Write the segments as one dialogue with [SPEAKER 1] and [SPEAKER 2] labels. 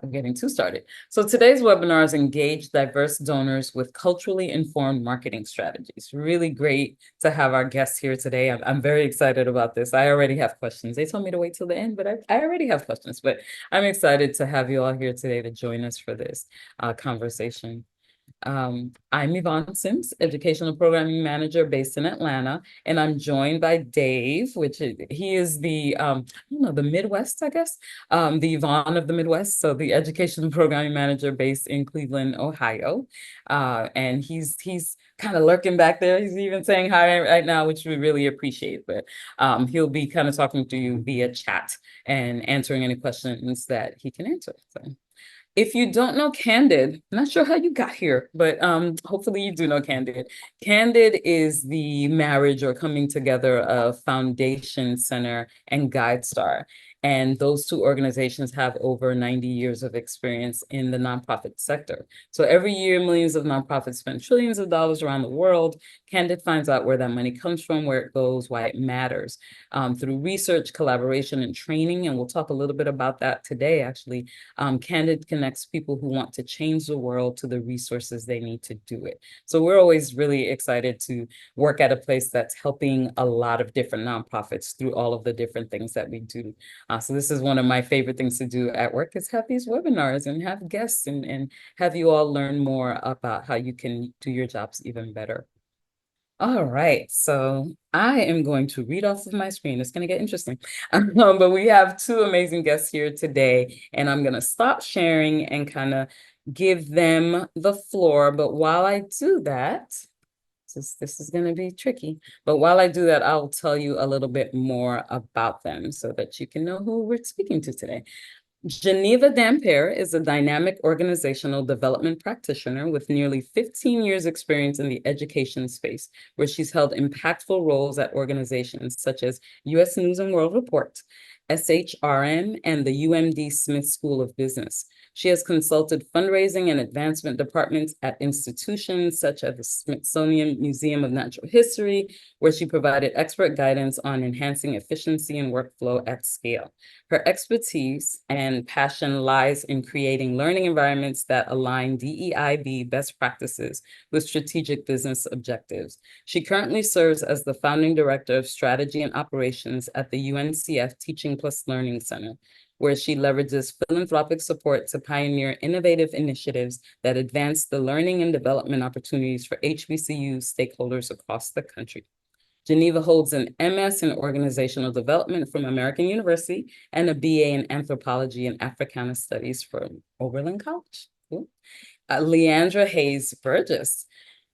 [SPEAKER 1] I'm getting too started. So today's webinar is Engage Diverse Donors with Culturally Informed Marketing Strategies. Really great to have our guests here today. I'm very excited about this. I already have questions. They told me to wait till the end, but I already have questions. But I'm excited to have you all here today to join us for this conversation. I'm Yvonne Sims, Educational Programming Manager based in Atlanta, and I'm joined by Dave, he is the, the Midwest, I guess, the Yvonne of the Midwest, so the Educational Programming Manager based in Cleveland, Ohio, and he's kind of lurking back there. He's even saying hi right now, which we really appreciate, but he'll be kind of talking to you via chat and answering any questions that he can answer. So. If you don't know Candid, I'm not sure how you got here, but hopefully you do know Candid. Candid is the marriage or coming together of Foundation Center and GuideStar. And those two organizations have over 90 years of experience in the nonprofit sector. So every year, millions of nonprofits spend trillions of dollars around the world. Candid finds out where that money comes from, where it goes, why it matters, through research, collaboration, and training. And we'll talk a little bit about that today, actually. Candid connects people who want to change the world to the resources they need to do it. So we're always really excited to work at a place that's helping a lot of different nonprofits through all of the different things that we do. So this is one of my favorite things to do at work is have these webinars and have guests and have you all learn more about how you can do your jobs even better. All right, so I am going to read off of my screen. It's going to get interesting. But we have two amazing guests here today, and I'm going to stop sharing and kind of give them the floor. But while I do that, this is going to be tricky. But while I do that, I'll tell you a little bit more about them so that you can know who we're speaking to today. Geneva Dampere is a dynamic organizational development practitioner with nearly 15 years experience in the education space, where she's held impactful roles at organizations such as U.S. News and World Report, SHRM, and the UMD Smith School of Business. She has consulted fundraising and advancement departments at institutions such as the Smithsonian Museum of Natural History, where she provided expert guidance on enhancing efficiency and workflow at scale. Her expertise and passion lies in creating learning environments that align DEIB best practices with strategic business objectives. She currently serves as the founding director of strategy and operations at the UNCF Teaching Plus Learning Center, where she leverages philanthropic support to pioneer innovative initiatives that advance the learning and development opportunities for HBCU stakeholders across the country. Geneva holds an MS in Organizational Development from American University and a BA in Anthropology and Africana Studies from Oberlin College. Leandra Hayes Burgess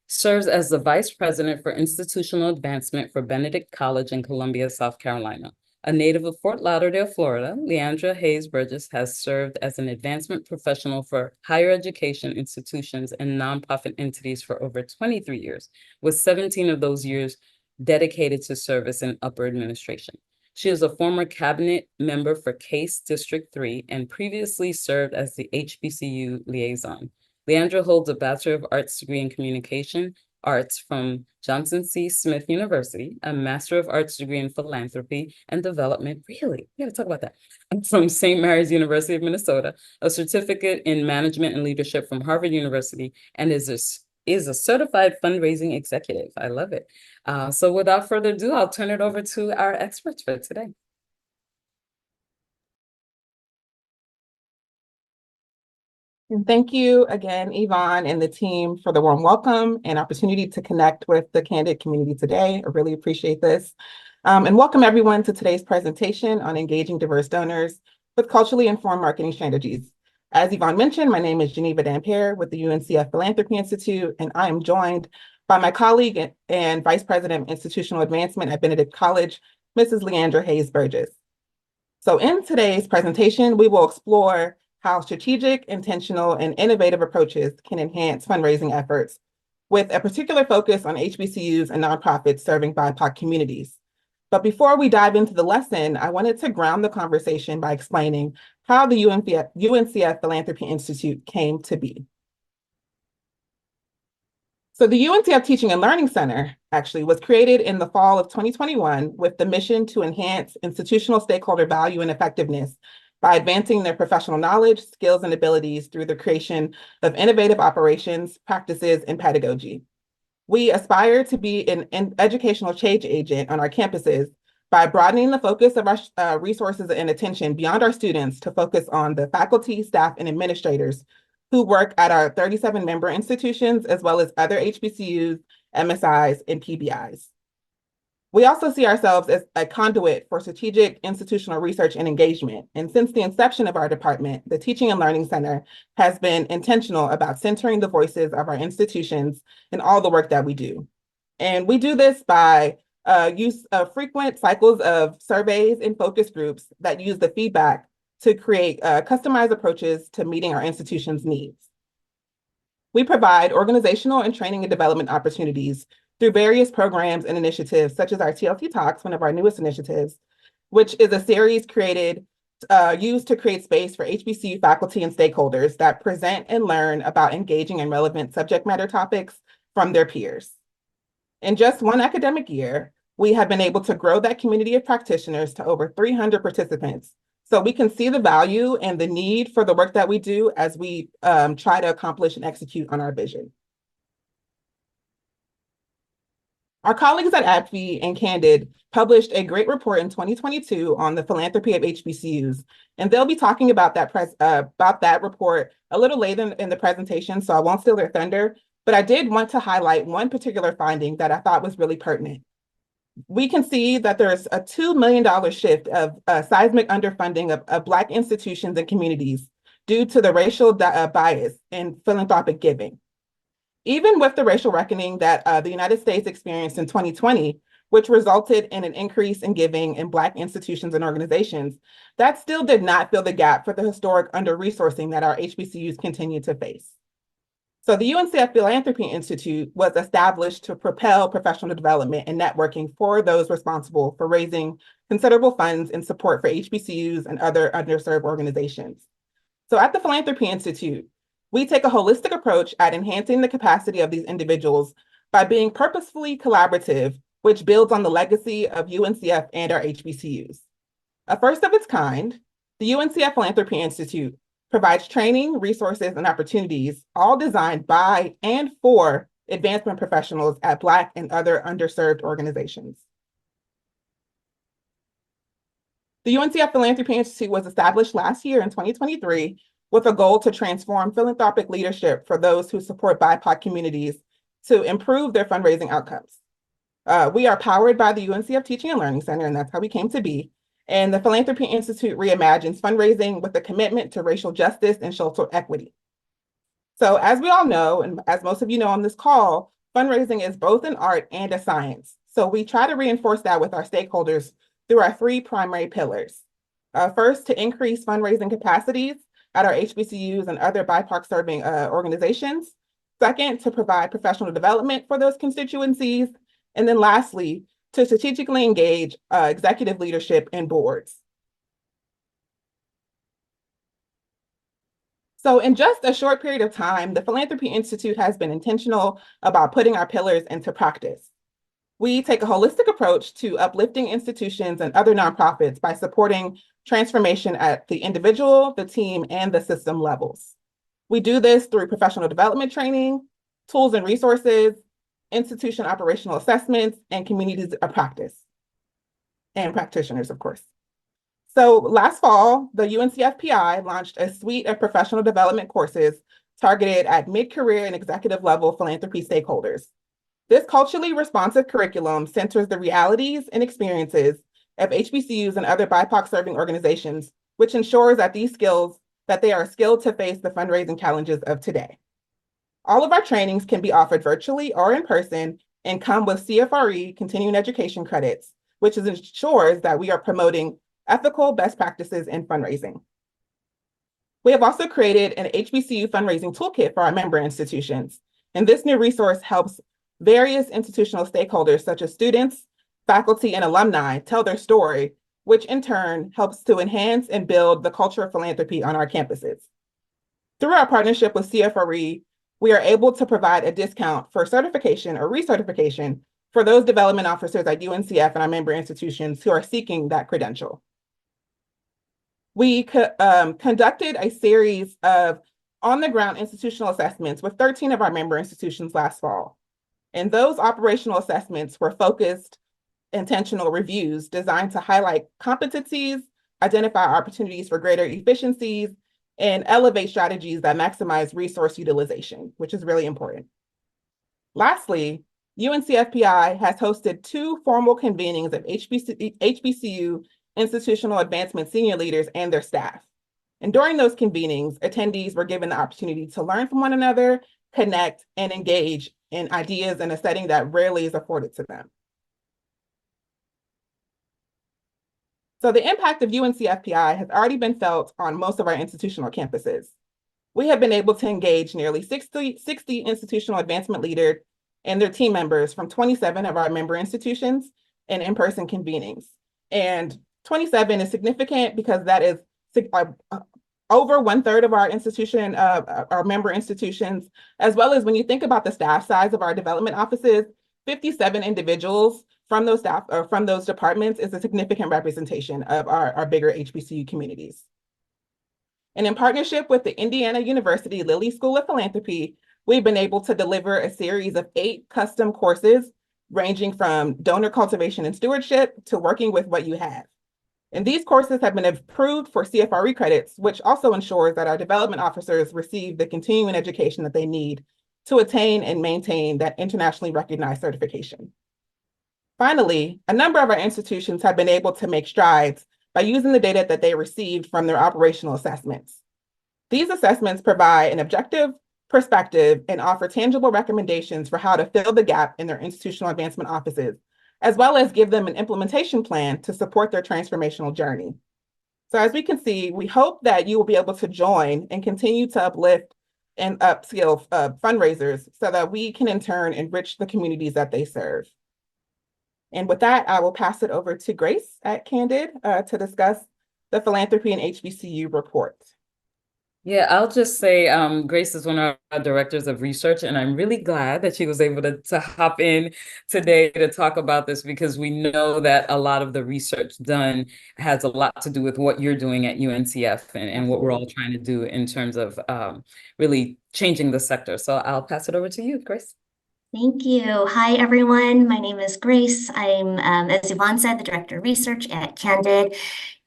[SPEAKER 1] serves as the Vice President for Institutional Advancement for Benedict College in Columbia, South Carolina. A native of Fort Lauderdale, Florida, Leandra Hayes Burgess has served as an advancement professional for higher education institutions and nonprofit entities for over 23 years, with 17 of those years dedicated to service in upper administration. She is a former cabinet member for Case District 3 and previously served as the HBCU liaison. Leandra holds a Bachelor of Arts degree in Communication Arts from Johnson C. Smith University, a Master of Arts degree in Philanthropy and Development, really, we gotta talk about that, from St. Mary's University of Minnesota, a certificate in Management and Leadership from Harvard University, and is a certified fundraising executive. I love it. So without further ado, I'll turn it over to our experts for today.
[SPEAKER 2] And thank you again, Yvonne and the team, for the warm welcome and opportunity to connect with the Candid community today. I really appreciate this. And welcome everyone to today's presentation on engaging diverse donors with culturally informed marketing strategies. As Yvonne mentioned, my name is Geneva Dampere with the UNCF Philanthropy Institute, and I am joined by my colleague and Vice President of Institutional Advancement at Benedict College, Mrs. Leandra Hayes Burgess. So in today's presentation, we will explore how strategic, intentional, and innovative approaches can enhance fundraising efforts with a particular focus on HBCUs and nonprofits serving BIPOC communities. But before we dive into the lesson, I wanted to ground the conversation by explaining how the UNCF Philanthropy Institute came to be. So the UNCF Teaching and Learning Center actually was created in the fall of 2021 with the mission to enhance institutional stakeholder value and effectiveness by advancing their professional knowledge, skills, and abilities through the creation of innovative operations, practices, and pedagogy. We aspire to be an educational change agent on our campuses by broadening the focus of our resources and attention beyond our students to focus on the faculty, staff, and administrators who work at our 37 member institutions, as well as other HBCUs, MSIs, and PBIs. We also see ourselves as a conduit for strategic institutional research and engagement. And since the inception of our department, the Teaching and Learning Center has been intentional about centering the voices of our institutions in all the work that we do. And we do this by use of frequent cycles of surveys and focus groups that use the feedback to create customized approaches to meeting our institution's needs. We provide organizational and training and development opportunities through various programs and initiatives, such as our TLT Talks, one of our newest initiatives, which is a series used to create space for HBCU faculty and stakeholders that present and learn about engaging and relevant subject matter topics from their peers. In just one academic year, we have been able to grow that community of practitioners to over 300 participants. So we can see the value and the need for the work that we do as we try to accomplish and execute on our vision. Our colleagues at AbbVie and Candid published a great report in 2022 on the philanthropy of HBCUs, and they'll be talking about that report a little later in the presentation, so I won't steal their thunder, but I did want to highlight one particular finding that I thought was really pertinent. We can see that there's a $2 million shift of seismic underfunding of Black institutions and communities due to the racial bias in philanthropic giving. Even with the racial reckoning that the United States experienced in 2020, which resulted in an increase in giving in Black institutions and organizations, that still did not fill the gap for the historic under-resourcing that our HBCUs continue to face. So the UNCF Philanthropy Institute was established to propel professional development and networking for those responsible for raising considerable funds in support for HBCUs and other underserved organizations. So at the Philanthropy Institute, we take a holistic approach at enhancing the capacity of these individuals by being purposefully collaborative, which builds on the legacy of UNCF and our HBCUs. A first of its kind, the UNCF Philanthropy Institute provides training, resources, and opportunities, all designed by and for advancement professionals at Black and other underserved organizations. The UNCF Philanthropy Institute was established last year in 2023 with a goal to transform philanthropic leadership for those who support BIPOC communities to improve their fundraising outcomes. We are powered by the UNCF Teaching and Learning Center, and that's how we came to be. And the Philanthropy Institute reimagines fundraising with a commitment to racial justice and social equity. So as we all know, and as most of you know on this call, fundraising is both an art and a science. So we try to reinforce that with our stakeholders through our three primary pillars. First, to increase fundraising capacities at our HBCUs and other BIPOC serving organizations. Second, to provide professional development for those constituencies. And then lastly, to strategically engage executive leadership and boards. So in just a short period of time, the Philanthropy Institute has been intentional about putting our pillars into practice. We take a holistic approach to uplifting institutions and other nonprofits by supporting transformation at the individual, the team, and the system levels. We do this through professional development training, tools and resources, institution operational assessments, and communities of practice, and practitioners, of course. So last fall, the UNCFPI launched a suite of professional development courses targeted at mid-career and executive level philanthropy stakeholders. This culturally responsive curriculum centers the realities and experiences of HBCUs and other BIPOC serving organizations, which ensures that they are skilled to face the fundraising challenges of today. All of our trainings can be offered virtually or in person and come with CFRE continuing education credits, which ensures that we are promoting ethical best practices in fundraising. We have also created an HBCU fundraising toolkit for our member institutions, and this new resource helps various institutional stakeholders such as students, faculty, and alumni tell their story, which in turn helps to enhance and build the culture of philanthropy on our campuses. Through our partnership with CFRE, we are able to provide a discount for certification or recertification for those development officers at UNCF and our member institutions who are seeking that credential. we conducted a series of on-the-ground institutional assessments with 13 of our member institutions last fall. And those operational assessments were focused, intentional reviews designed to highlight competencies, identify opportunities for greater efficiencies, and elevate strategies that maximize resource utilization, which is really important. Lastly, UNCFPI has hosted 2 formal convenings of HBCU institutional advancement senior leaders and their staff. And during those convenings, attendees were given the opportunity to learn from one another, connect, and engage in ideas in a setting that rarely is afforded to them. So the impact of UNCFPI has already been felt on most of our institutional campuses. We have been able to engage nearly 60 institutional advancement leaders and their team members from 27 of our member institutions in in-person convenings. And 27 is significant because that is over 1/3 of our member institutions, as well as when you think about the staff size of our development offices, 57 individuals from those staff or from those departments is a significant representation of our bigger HBCU communities. And in partnership with the Indiana University Lilly School of Philanthropy, we've been able to deliver a series of 8 custom courses ranging from donor cultivation and stewardship to working with what you have. And these courses have been approved for CFRE credits, which also ensures that our development officers receive the continuing education that they need to attain and maintain that internationally recognized certification. Finally, a number of our institutions have been able to make strides by using the data that they received from their operational assessments. These assessments provide an objective perspective and offer tangible recommendations for how to fill the gap in their institutional advancement offices, as well as give them an implementation plan to support their transformational journey. So as we can see, we hope that you will be able to join and continue to uplift and upskill fundraisers so that we can in turn enrich the communities that they serve. And with that, I will pass it over to Grace at Candid to discuss the Philanthropy and HBCU report.
[SPEAKER 1] Yeah, I'll just say Grace is one of our directors of research, and I'm really glad that she was able to hop in today to talk about this because we know that a lot of the research done has a lot to do with what you're doing at UNCF and what we're all trying to do in terms of really changing the sector. So I'll pass it over to you, Grace.
[SPEAKER 3] Thank you. Hi, everyone. My name is Grace. I'm, as Yvonne said, the Director of Research at Candid.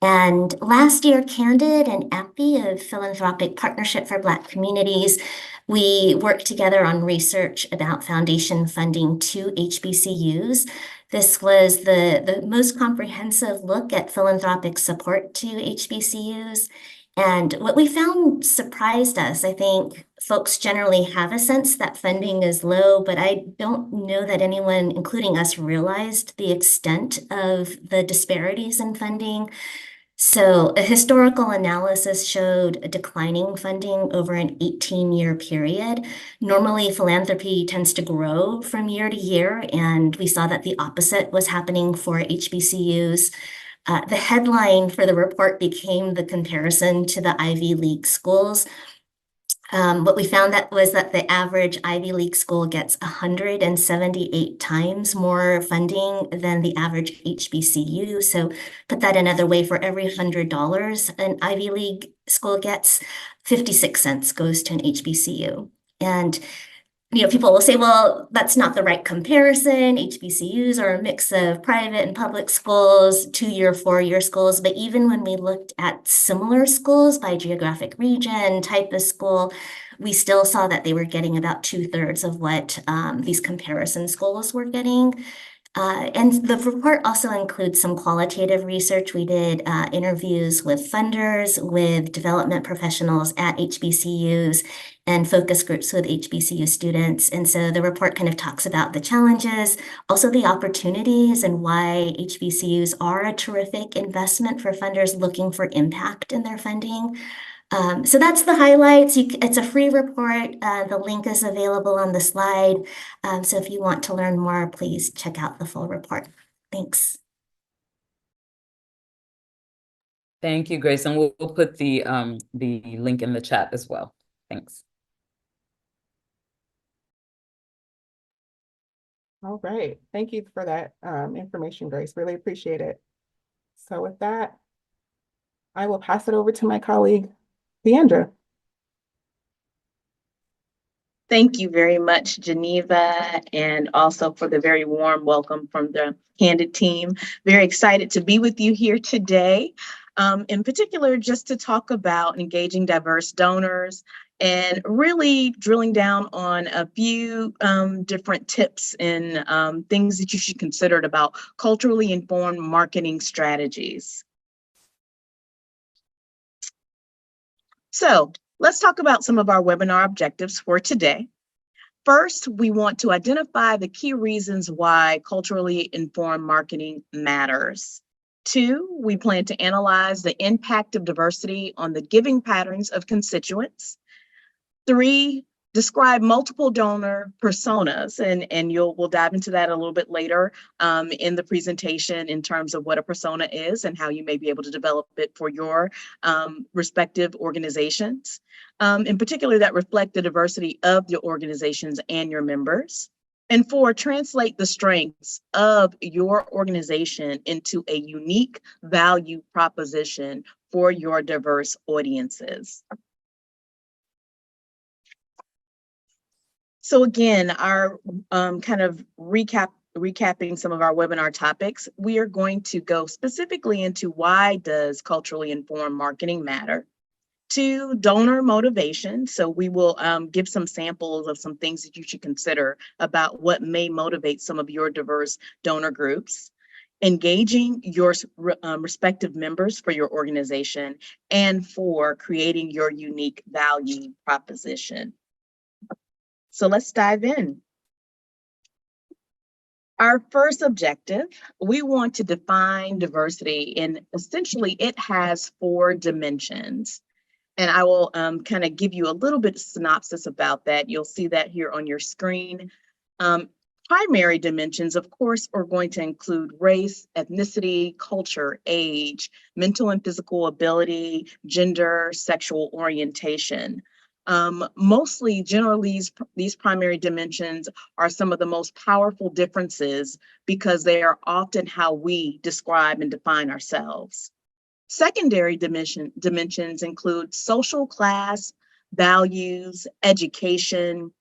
[SPEAKER 3] And last year, Candid and AMPI, a philanthropic partnership for Black communities, we worked together on research about foundation funding to HBCUs. This was the most comprehensive look at philanthropic support to HBCUs. And what we found surprised us. I think folks generally have a sense that funding is low, but I don't know that anyone, including us, realized the extent of the disparities in funding. So a historical analysis showed a declining funding over an 18-year period. Normally, philanthropy tends to grow from year to year, and we saw that the opposite was happening for HBCUs. The headline for the report became the comparison to the Ivy League schools. What we found was that the average Ivy League school gets 178 times more funding than the average HBCU. So put that another way, for every $100 an Ivy League school gets, 56 cents goes to an HBCU. And people will say, well, that's not the right comparison. HBCUs are a mix of private and public schools, 2-year, 4-year schools. But even when we looked at similar schools by geographic region, type of school, we still saw that they were getting about 2/3 of what these comparison schools were getting. And the report also includes some qualitative research. We did interviews with funders, with development professionals at HBCUs, and focus groups with HBCU students. And so the report kind of talks about the challenges, also the opportunities, and why HBCUs are a terrific investment for funders looking for impact in their funding. So that's the highlights. It's a free report. The link is available on the slide. So if you want to learn more, please check out the full report. Thanks.
[SPEAKER 1] Thank you, Grace. And we'll put the link in the chat as well. Thanks.
[SPEAKER 2] All right. Thank you for that information, Grace. Really appreciate it. So with that, I will pass it over to my colleague, Deandra.
[SPEAKER 4] Thank you very much, Geneva, and also for the very warm welcome from the Candid team. Very excited to be with you here today. In particular, just to talk about engaging diverse donors and really drilling down on a few different tips and things that you should consider about culturally informed marketing strategies. So let's talk about some of our webinar objectives for today. First, we want to identify the key reasons why culturally informed marketing matters. Two, we plan to analyze the impact of diversity on the giving patterns of constituents. Three, describe multiple donor personas, and we'll dive into that a little bit later in the presentation in terms of what a persona is and how you may be able to develop it for your respective organizations. In particular, that reflect the diversity of your organizations and your members. And four, translate the strengths of your organization into a unique value proposition for your diverse audiences. So again, our kind of recapping some of our webinar topics, we are going to go specifically into why does culturally informed marketing matter? Two, donor motivation. So we will give some samples of some things that you should consider about what may motivate some of your diverse donor groups. Engaging your respective members for your organization, and four, creating your unique value proposition. So let's dive in. Our first objective, we want to define diversity, and essentially it has 4 dimensions. And I will kind of give you a little bit of synopsis about that. You'll see that here on your screen. Primary dimensions, of course, are going to include race, ethnicity, culture, age, mental and physical ability, gender, sexual orientation. Mostly, generally, these primary dimensions are some of the most powerful differences because they are often how we describe and define ourselves. Secondary dimensions include social class, values, education,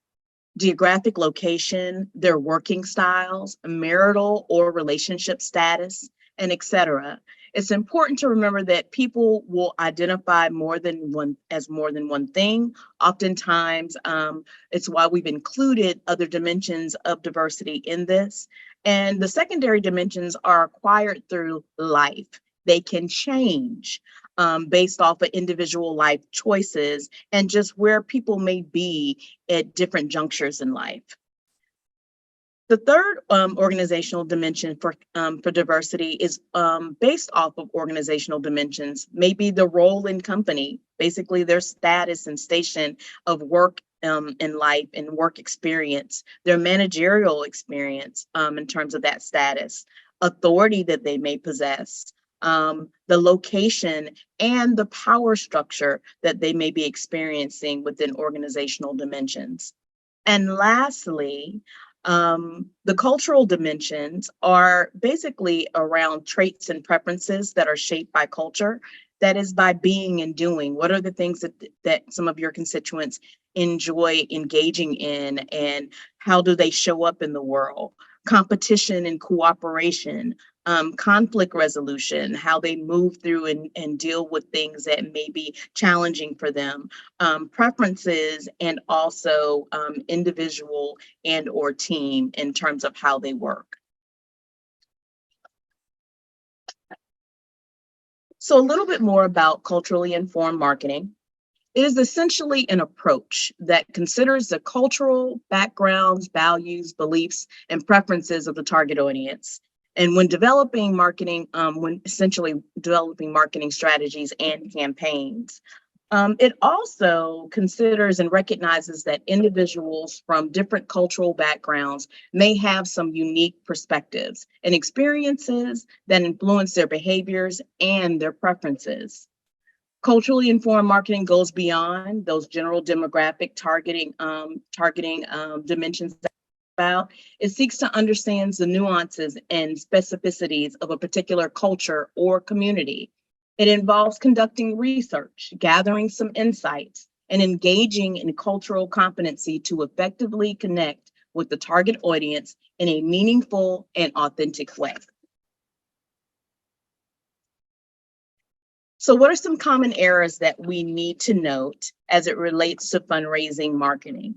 [SPEAKER 4] geographic location, their working styles, marital or relationship status, and etc. It's important to remember that people will identify as more than one thing. Oftentimes, it's why we've included other dimensions of diversity in this. And the secondary dimensions are acquired through life. They can change based off of individual life choices and just where people may be at different junctures in life. The third organizational dimension for diversity is based off of organizational dimensions, maybe the role in company, basically their status and station of work in life and work experience, their managerial experience in terms of that status, authority that they may possess, the location, and the power structure that they may be experiencing within organizational dimensions. And lastly, the cultural dimensions are basically around traits and preferences that are shaped by culture. That is by being and doing. What are the things that some of your constituents enjoy engaging in, and how do they show up in the world? Competition and cooperation, conflict resolution, how they move through and deal with things that may be challenging for them, preferences, and also individual and or team in terms of how they work. So a little bit more about culturally informed marketing. It is essentially an approach that considers the cultural backgrounds, values, beliefs, and preferences of the target audience. And when developing marketing, when essentially developing marketing strategies and campaigns. It also considers and recognizes that individuals from different cultural backgrounds may have some unique perspectives and experiences that influence their behaviors and their preferences. Culturally informed marketing goes beyond those general demographic targeting dimensions about. It seeks to understand the nuances and specificities of a particular culture or community. It involves conducting research, gathering some insights, and engaging in cultural competency to effectively connect with the target audience in a meaningful and authentic way. So what are some common errors that we need to note as it relates to fundraising marketing?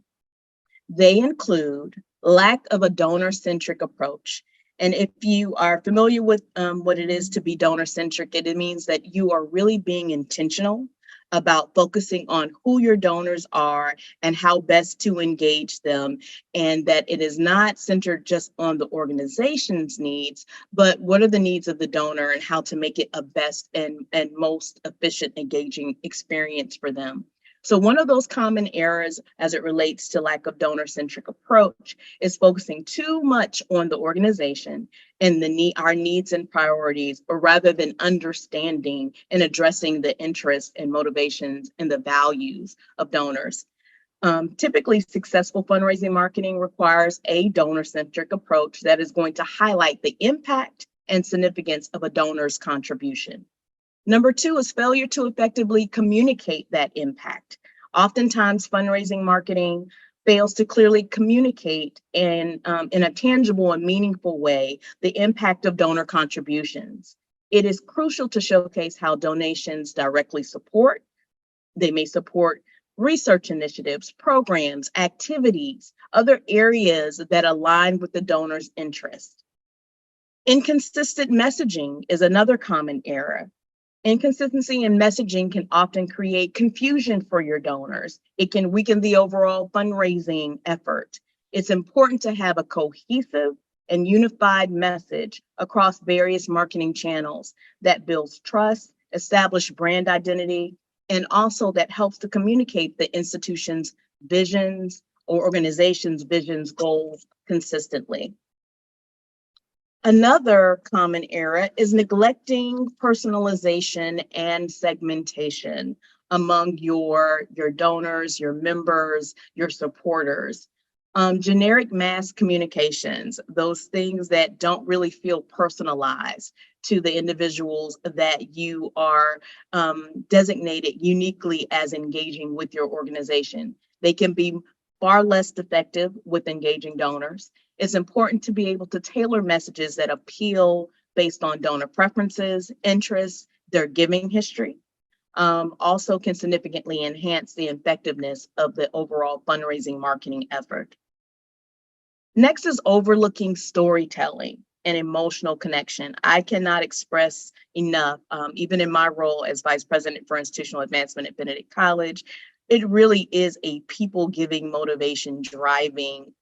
[SPEAKER 4] They include lack of a donor-centric approach. And if you are familiar with what it is to be donor-centric, it means that you are really being intentional about focusing on who your donors are and how best to engage them, and that it is not centered just on the organization's needs, but what are the needs of the donor and how to make it a best and most efficient engaging experience for them. So one of those common errors as it relates to lack of donor-centric approach is focusing too much on the organization and our needs and priorities, or rather than understanding and addressing the interests and motivations and the values of donors. Typically, successful fundraising marketing requires a donor-centric approach that is going to highlight the impact and significance of a donor's contribution. Number two is failure to effectively communicate that impact. Oftentimes, fundraising marketing fails to clearly communicate in a tangible and meaningful way the impact of donor contributions. It is crucial to showcase how donations directly support. They may support research initiatives, programs, activities, other areas that align with the donor's interest. Inconsistent messaging is another common error. Inconsistency in messaging can often create confusion for your donors. It can weaken the overall fundraising effort. It's important to have a cohesive and unified message across various marketing channels that builds trust, establish brand identity, and also that helps to communicate the institution's visions or organization's visions, goals consistently. Another common error is neglecting personalization and segmentation among your donors, your members, your supporters. Generic mass communications, those things that don't really feel personalized to the individuals that you are designated uniquely as engaging with your organization. They can be far less effective with engaging donors. It's important to be able to tailor messages that appeal based on donor preferences, interests, their giving history. Also can significantly enhance the effectiveness of the overall fundraising marketing effort. Next is overlooking storytelling and emotional connection. I cannot express enough, even in my role as Vice President for Institutional Advancement at Benedict College, it really is a people giving, motivation driving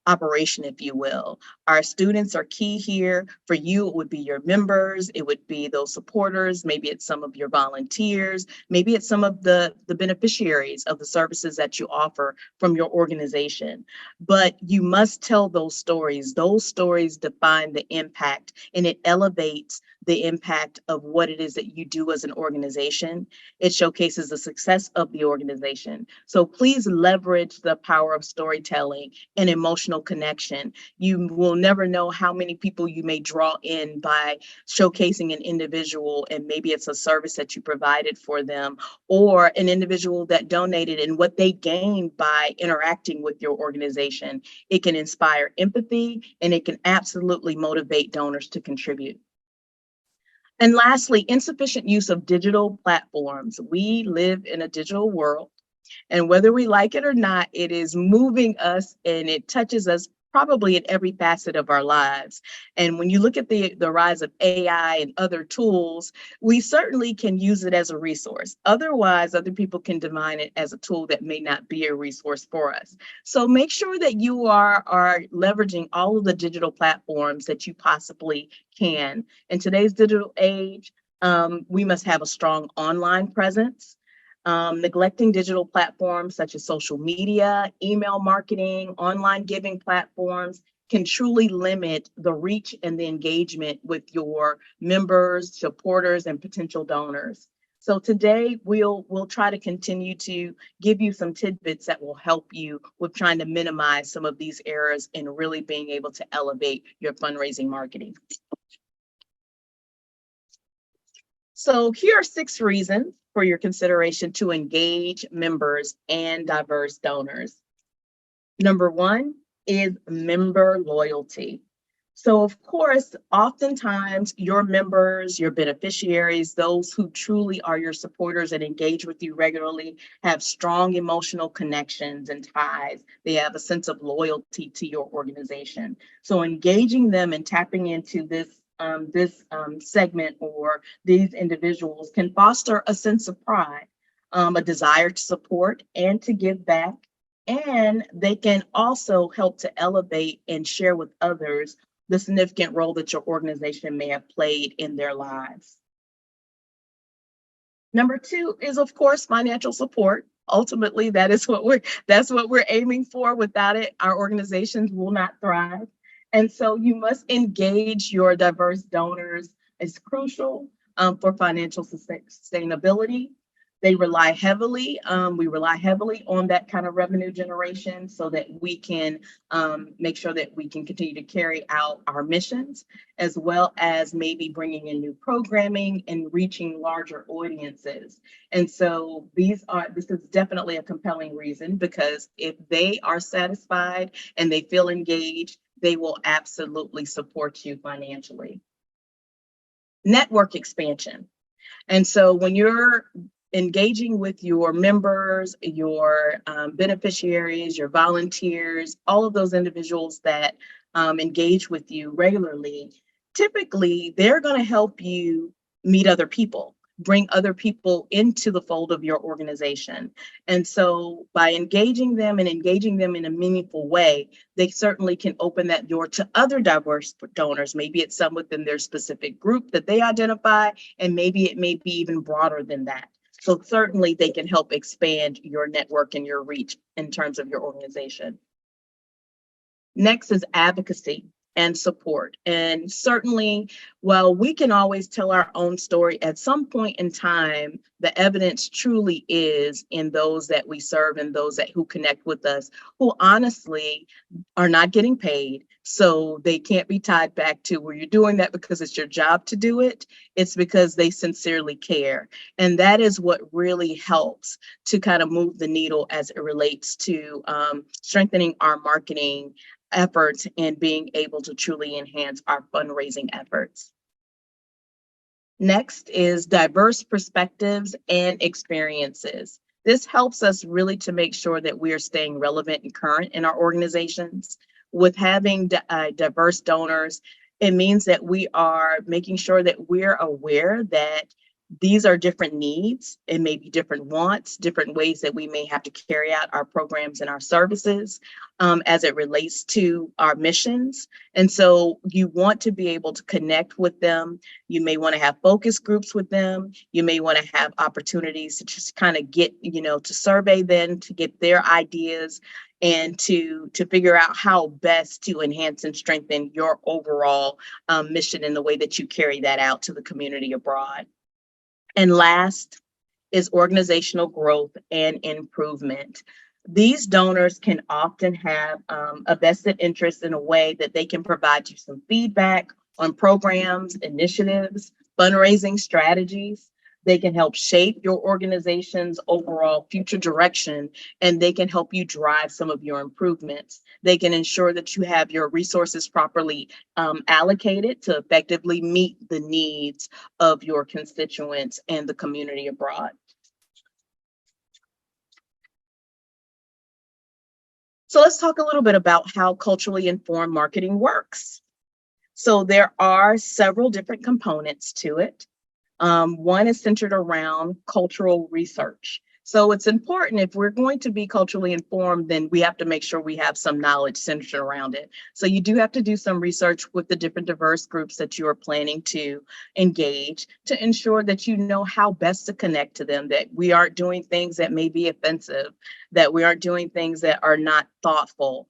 [SPEAKER 4] operation, if you will. Our students are key here. For you, it would be your members, it would be those supporters, maybe it's some of your volunteers, maybe it's some of the beneficiaries of the services that you offer from your organization. But you must tell those stories. Those stories define the impact, and it elevates the impact of what it is that you do as an organization. It showcases the success of the organization. So please leverage the power of storytelling and emotional connection. You will never know how many people you may draw in by showcasing an individual, and maybe it's a service that you provided for them, or an individual that donated and what they gained by interacting with your organization. It can inspire empathy, and it can absolutely motivate donors to contribute. And lastly, insufficient use of digital platforms. We live in a digital world, and whether we like it or not, it is moving us and it touches us probably in every facet of our lives. And when you look at the rise of AI and other tools, we certainly can use it as a resource. Otherwise, other people can define it as a tool that may not be a resource for us. So make sure that you are leveraging all of the digital platforms that you possibly can. In today's digital age, we must have a strong online presence. Neglecting digital platforms such as social media, email marketing, online giving platforms can truly limit the reach and the engagement with your members, supporters, and potential donors. So today we'll try to continue to give you some tidbits that will help you with trying to minimize some of these errors and really being able to elevate your fundraising marketing. So here are 6 reasons for your consideration to engage members and diverse donors. Number 1 is member loyalty. So of course, oftentimes your members, your beneficiaries, those who truly are your supporters and engage with you regularly have strong emotional connections and ties. They have a sense of loyalty to your organization. So engaging them and tapping into this segment or these individuals can foster a sense of pride, a desire to support and to give back. And they can also help to elevate and share with others the significant role that your organization may have played in their lives. Number 2 is, of course, financial support. Ultimately, that's what we're aiming for. Without it, our organizations will not thrive. And so you must engage your diverse donors. It's crucial for financial sustainability. We rely heavily on that kind of revenue generation so that we can make sure that we can continue to carry out our missions, as well as maybe bringing in new programming and reaching larger audiences. And so this is definitely a compelling reason, because if they are satisfied and they feel engaged, they will absolutely support you financially. Network expansion. And so when you're engaging with your members, your beneficiaries, your volunteers, all of those individuals that engage with you regularly, typically they're going to help you meet other people, bring other people into the fold of your organization. And so by engaging them and engaging them in a meaningful way, they certainly can open that door to other diverse donors. Maybe it's some within their specific group that they identify, and maybe it may be even broader than that. So certainly they can help expand your network and your reach in terms of your organization. Next is advocacy and support. And certainly, while we can always tell our own story, at some point in time, the evidence truly is in those that we serve and those who connect with us, who honestly are not getting paid. So they can't be tied back to, well, you're doing that because it's your job to do it. It's because they sincerely care. And that is what really helps to kind of move the needle as it relates to strengthening our marketing efforts and being able to truly enhance our fundraising efforts. Next is diverse perspectives and experiences. This helps us really to make sure that we are staying relevant and current in our organizations. With having diverse donors, it means that we are making sure that we're aware that these are different needs. It may be different wants, different ways that we may have to carry out our programs and our services as it relates to our missions. And so you want to be able to connect with them. You may want to have focus groups with them. You may want to have opportunities to just kind of get, to survey them, to get their ideas, and to figure out how best to enhance and strengthen your overall mission in the way that you carry that out to the community abroad. And last is organizational growth and improvement. These donors can often have a vested interest in a way that they can provide you some feedback on programs, initiatives, fundraising strategies. They can help shape your organization's overall future direction, and they can help you drive some of your improvements. They can ensure that you have your resources properly allocated to effectively meet the needs of your constituents and the community abroad. So let's talk a little bit about how culturally informed marketing works. So there are several different components to it. One is centered around cultural research. So it's important, if we're going to be culturally informed, then we have to make sure we have some knowledge centered around it. So you do have to do some research with the different diverse groups that you are planning to engage to ensure that you know how best to connect to them, that we aren't doing things that may be offensive, that we aren't doing things that are not thoughtful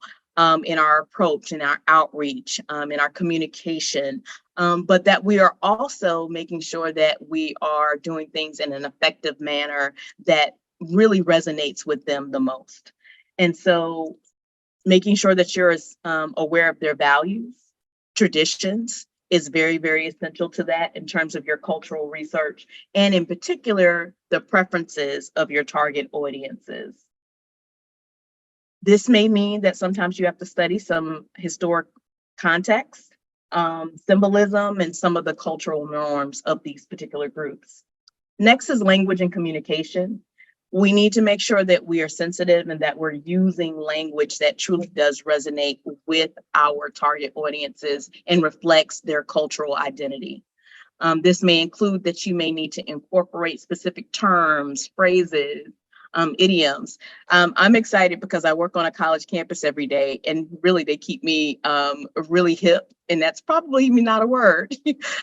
[SPEAKER 4] in our approach, in our outreach, in our communication. But that we are also making sure that we are doing things in an effective manner that really resonates with them the most. And so making sure that you're aware of their values, traditions, is very, very essential to that in terms of your cultural research, and in particular, the preferences of your target audiences. This may mean that sometimes you have to study some historic context, symbolism, and some of the cultural norms of these particular groups. Next is language and communication. We need to make sure that we are sensitive and that we're using language that truly does resonate with our target audiences and reflects their cultural identity. This may include that you may need to incorporate specific terms, phrases, idioms. I'm excited because I work on a college campus every day, and really they keep me really hip, and that's probably not a word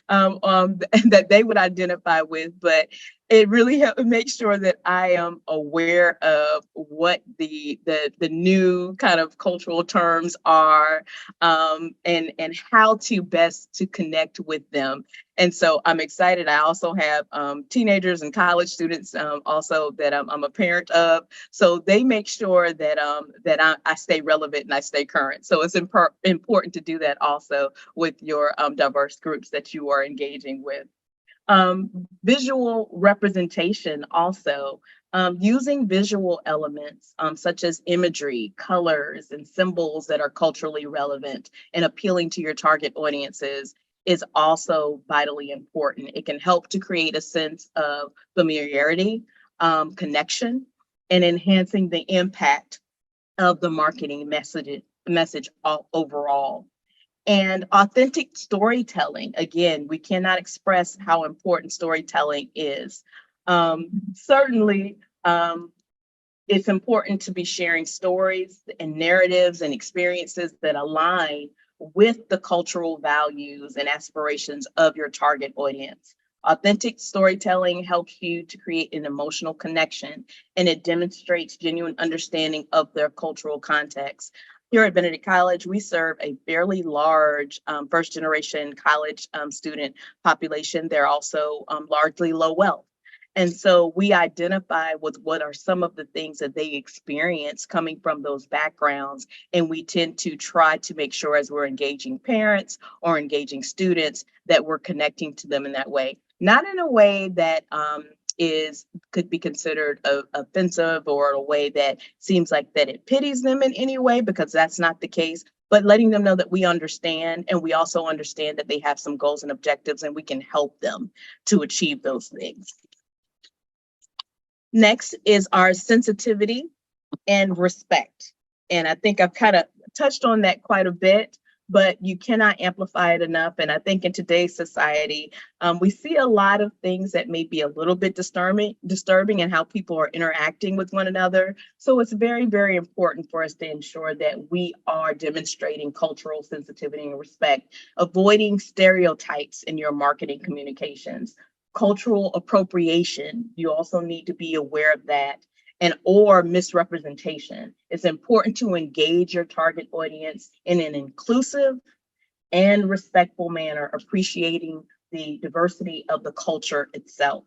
[SPEAKER 4] that they would identify with, but it really makes sure that I am aware of what the new kind of cultural terms are, and how to best to connect with them. And so I'm excited. I also have teenagers and college students also that I'm a parent of. So they make sure that I stay relevant and I stay current. So it's important to do that also with your diverse groups that you are engaging with. Visual representation also. Using visual elements such as imagery, colors, and symbols that are culturally relevant and appealing to your target audiences is also vitally important. It can help to create a sense of familiarity, connection, and enhancing the impact of the marketing message overall. And authentic storytelling. Again, we cannot express how important storytelling is. Certainly, it's important to be sharing stories and narratives and experiences that align with the cultural values and aspirations of your target audience. Authentic storytelling helps you to create an emotional connection, and it demonstrates genuine understanding of their cultural context. Here at Benedict College, we serve a fairly large first generation college student population. They're also largely low wealth. And so we identify with what are some of the things that they experience coming from those backgrounds. And we tend to try to make sure as we're engaging parents or engaging students that we're connecting to them in that way. Not in a way that could be considered offensive, or a way that seems like that it pities them in any way, because that's not the case, but letting them know that we understand, and we also understand that they have some goals and objectives, and we can help them to achieve those things. Next is our sensitivity and respect. And I think I've kind of touched on that quite a bit, but you cannot amplify it enough. And I think in today's society, we see a lot of things that may be a little bit disturbing in how people are interacting with one another. So it's very, very important for us to ensure that we are demonstrating cultural sensitivity and respect, avoiding stereotypes in your marketing communications. Cultural appropriation, you also need to be aware of that, or misrepresentation. It's important to engage your target audience in an inclusive and respectful manner, appreciating the diversity of the culture itself.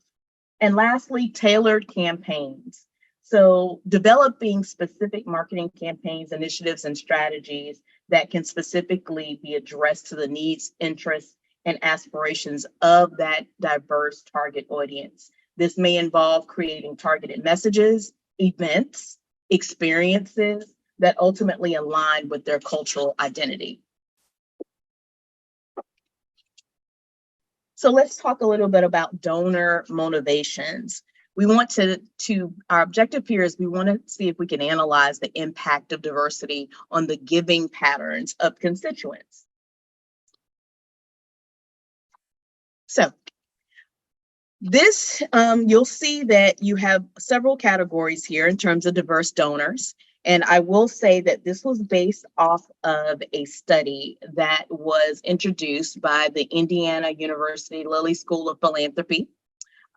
[SPEAKER 4] And lastly, tailored campaigns. So developing specific marketing campaigns, initiatives, and strategies that can specifically be addressed to the needs, interests, and aspirations of that diverse target audience. This may involve creating targeted messages, events, experiences that ultimately align with their cultural identity. So let's talk a little bit about donor motivations. We want our objective here is we want to see if we can analyze the impact of diversity on the giving patterns of constituents. So this, you'll see that you have several categories here in terms of diverse donors. And I will say that this was based off of a study that was introduced by the Indiana University Lilly School of Philanthropy.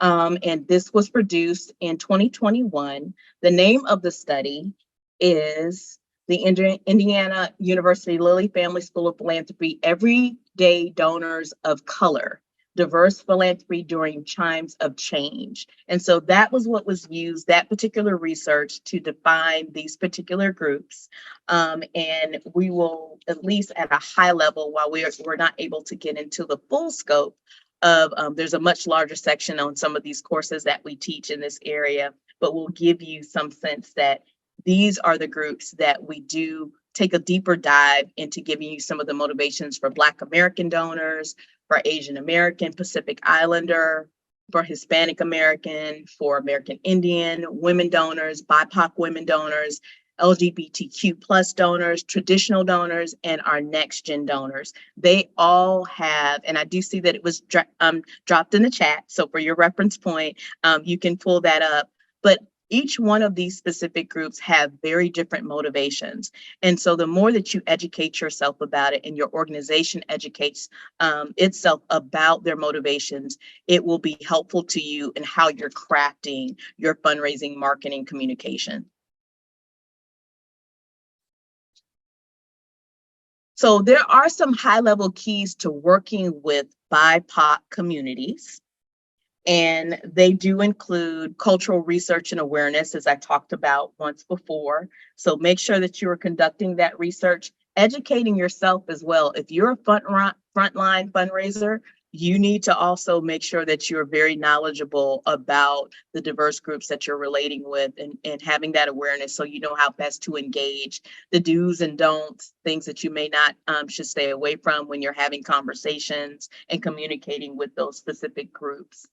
[SPEAKER 4] And this was produced in 2021. The name of the study is the Indiana University Lilly Family School of Philanthropy, Everyday Donors of Color, diverse philanthropy during times of change. And so that was what was used, that particular research, to define these particular groups. And we will, at least at a high level, while we're not able to get into the full scope of, there's a much larger section on some of these courses that we teach in this area, but we'll give you some sense that these are the groups that we do take a deeper dive into, giving you some of the motivations for Black American donors, for Asian American, Pacific Islander, for Hispanic American, for American Indian, women donors, BIPOC women donors, LGBTQ plus donors, traditional donors, and our next gen donors. They all have, and I do see that it was dropped in the chat. So for your reference point, you can pull that up. But each one of these specific groups have very different motivations. And so the more that you educate yourself about it and your organization educates itself about their motivations, it will be helpful to you in how you're crafting your fundraising, marketing, communication. So there are some high-level keys to working with BIPOC communities. And they do include cultural research and awareness, as I talked about once before. So make sure that you are conducting that research, educating yourself as well. If you're a frontline fundraiser, you need to also make sure that you're very knowledgeable about the diverse groups that you're relating with, and having that awareness so you know how best to engage, the do's and don'ts, things that you may not should stay away from when you're having conversations and communicating with those specific groups.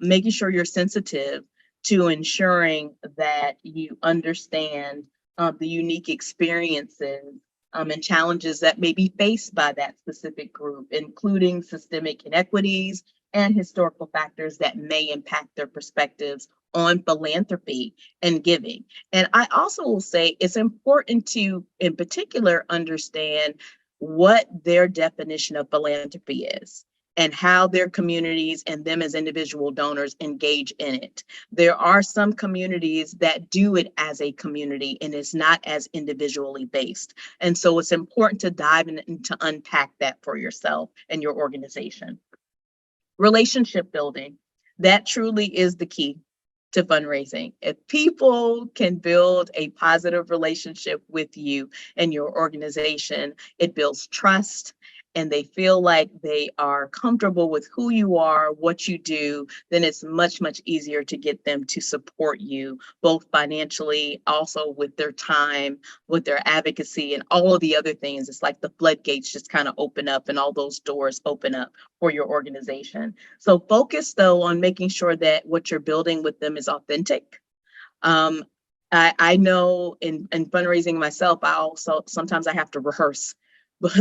[SPEAKER 4] Making sure you're sensitive to ensuring that you understand the unique experiences and challenges that may be faced by that specific group, including systemic inequities and historical factors that may impact their perspectives on philanthropy and giving. And I also will say it's important to, in particular, understand what their definition of philanthropy is, and how their communities and them as individual donors engage in it. There are some communities that do it as a community and it's not as individually based. And so it's important to dive in and to unpack that for yourself and your organization. Relationship building, that truly is the key to fundraising. If people can build a positive relationship with you and your organization, it builds trust, and they feel like they are comfortable with who you are, what you do, then it's much, much easier to get them to support you, both financially, also with their time, with their advocacy, and all of the other things. It's like the floodgates just kind of open up and all those doors open up for your organization. So focus though on making sure that what you're building with them is authentic. I know in fundraising myself, I also sometimes I have to rehearse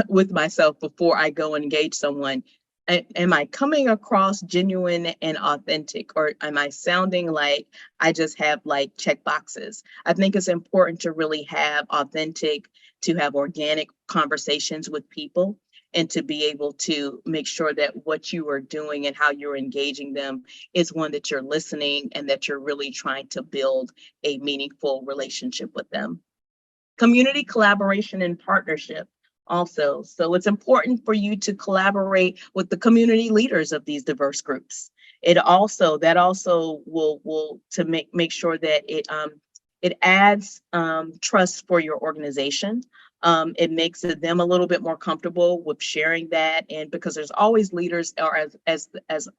[SPEAKER 4] with myself before I go and engage someone. Am I coming across genuine and authentic, or am I sounding like I just have like check boxes? I think it's important to really have authentic, to have organic conversations with people, and to be able to make sure that what you are doing and how you're engaging them is one that you're listening and that you're really trying to build a meaningful relationship with them. Community collaboration and partnership also. So it's important for you to collaborate with the community leaders of these diverse groups. That also will to make sure that it adds trust for your organization. It makes them a little bit more comfortable with sharing that, and because there's always leaders, or as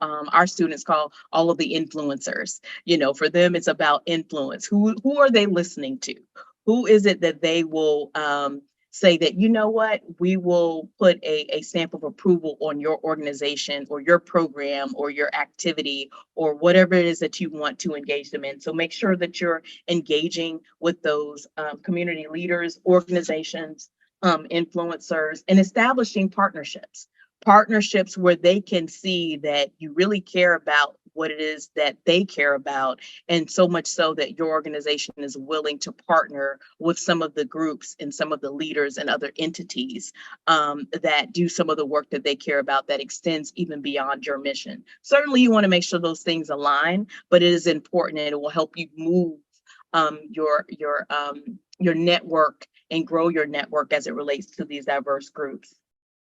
[SPEAKER 4] our students call all of the influencers. You know, for them it's about influence. Who are they listening to? Who is it that they will say that, you know what, we will put a stamp of approval on your organization or your program or your activity or whatever it is that you want to engage them in. So make sure that you're engaging with those community leaders, organizations, influencers, and establishing partnerships where they can see that you really care about what it is that they care about, and so much so that your organization is willing to partner with some of the groups and some of the leaders and other entities that do some of the work that they care about that extends even beyond your mission. Certainly you want to make sure those things align, but it is important, and it will help you move your network and grow your network as it relates to these diverse groups.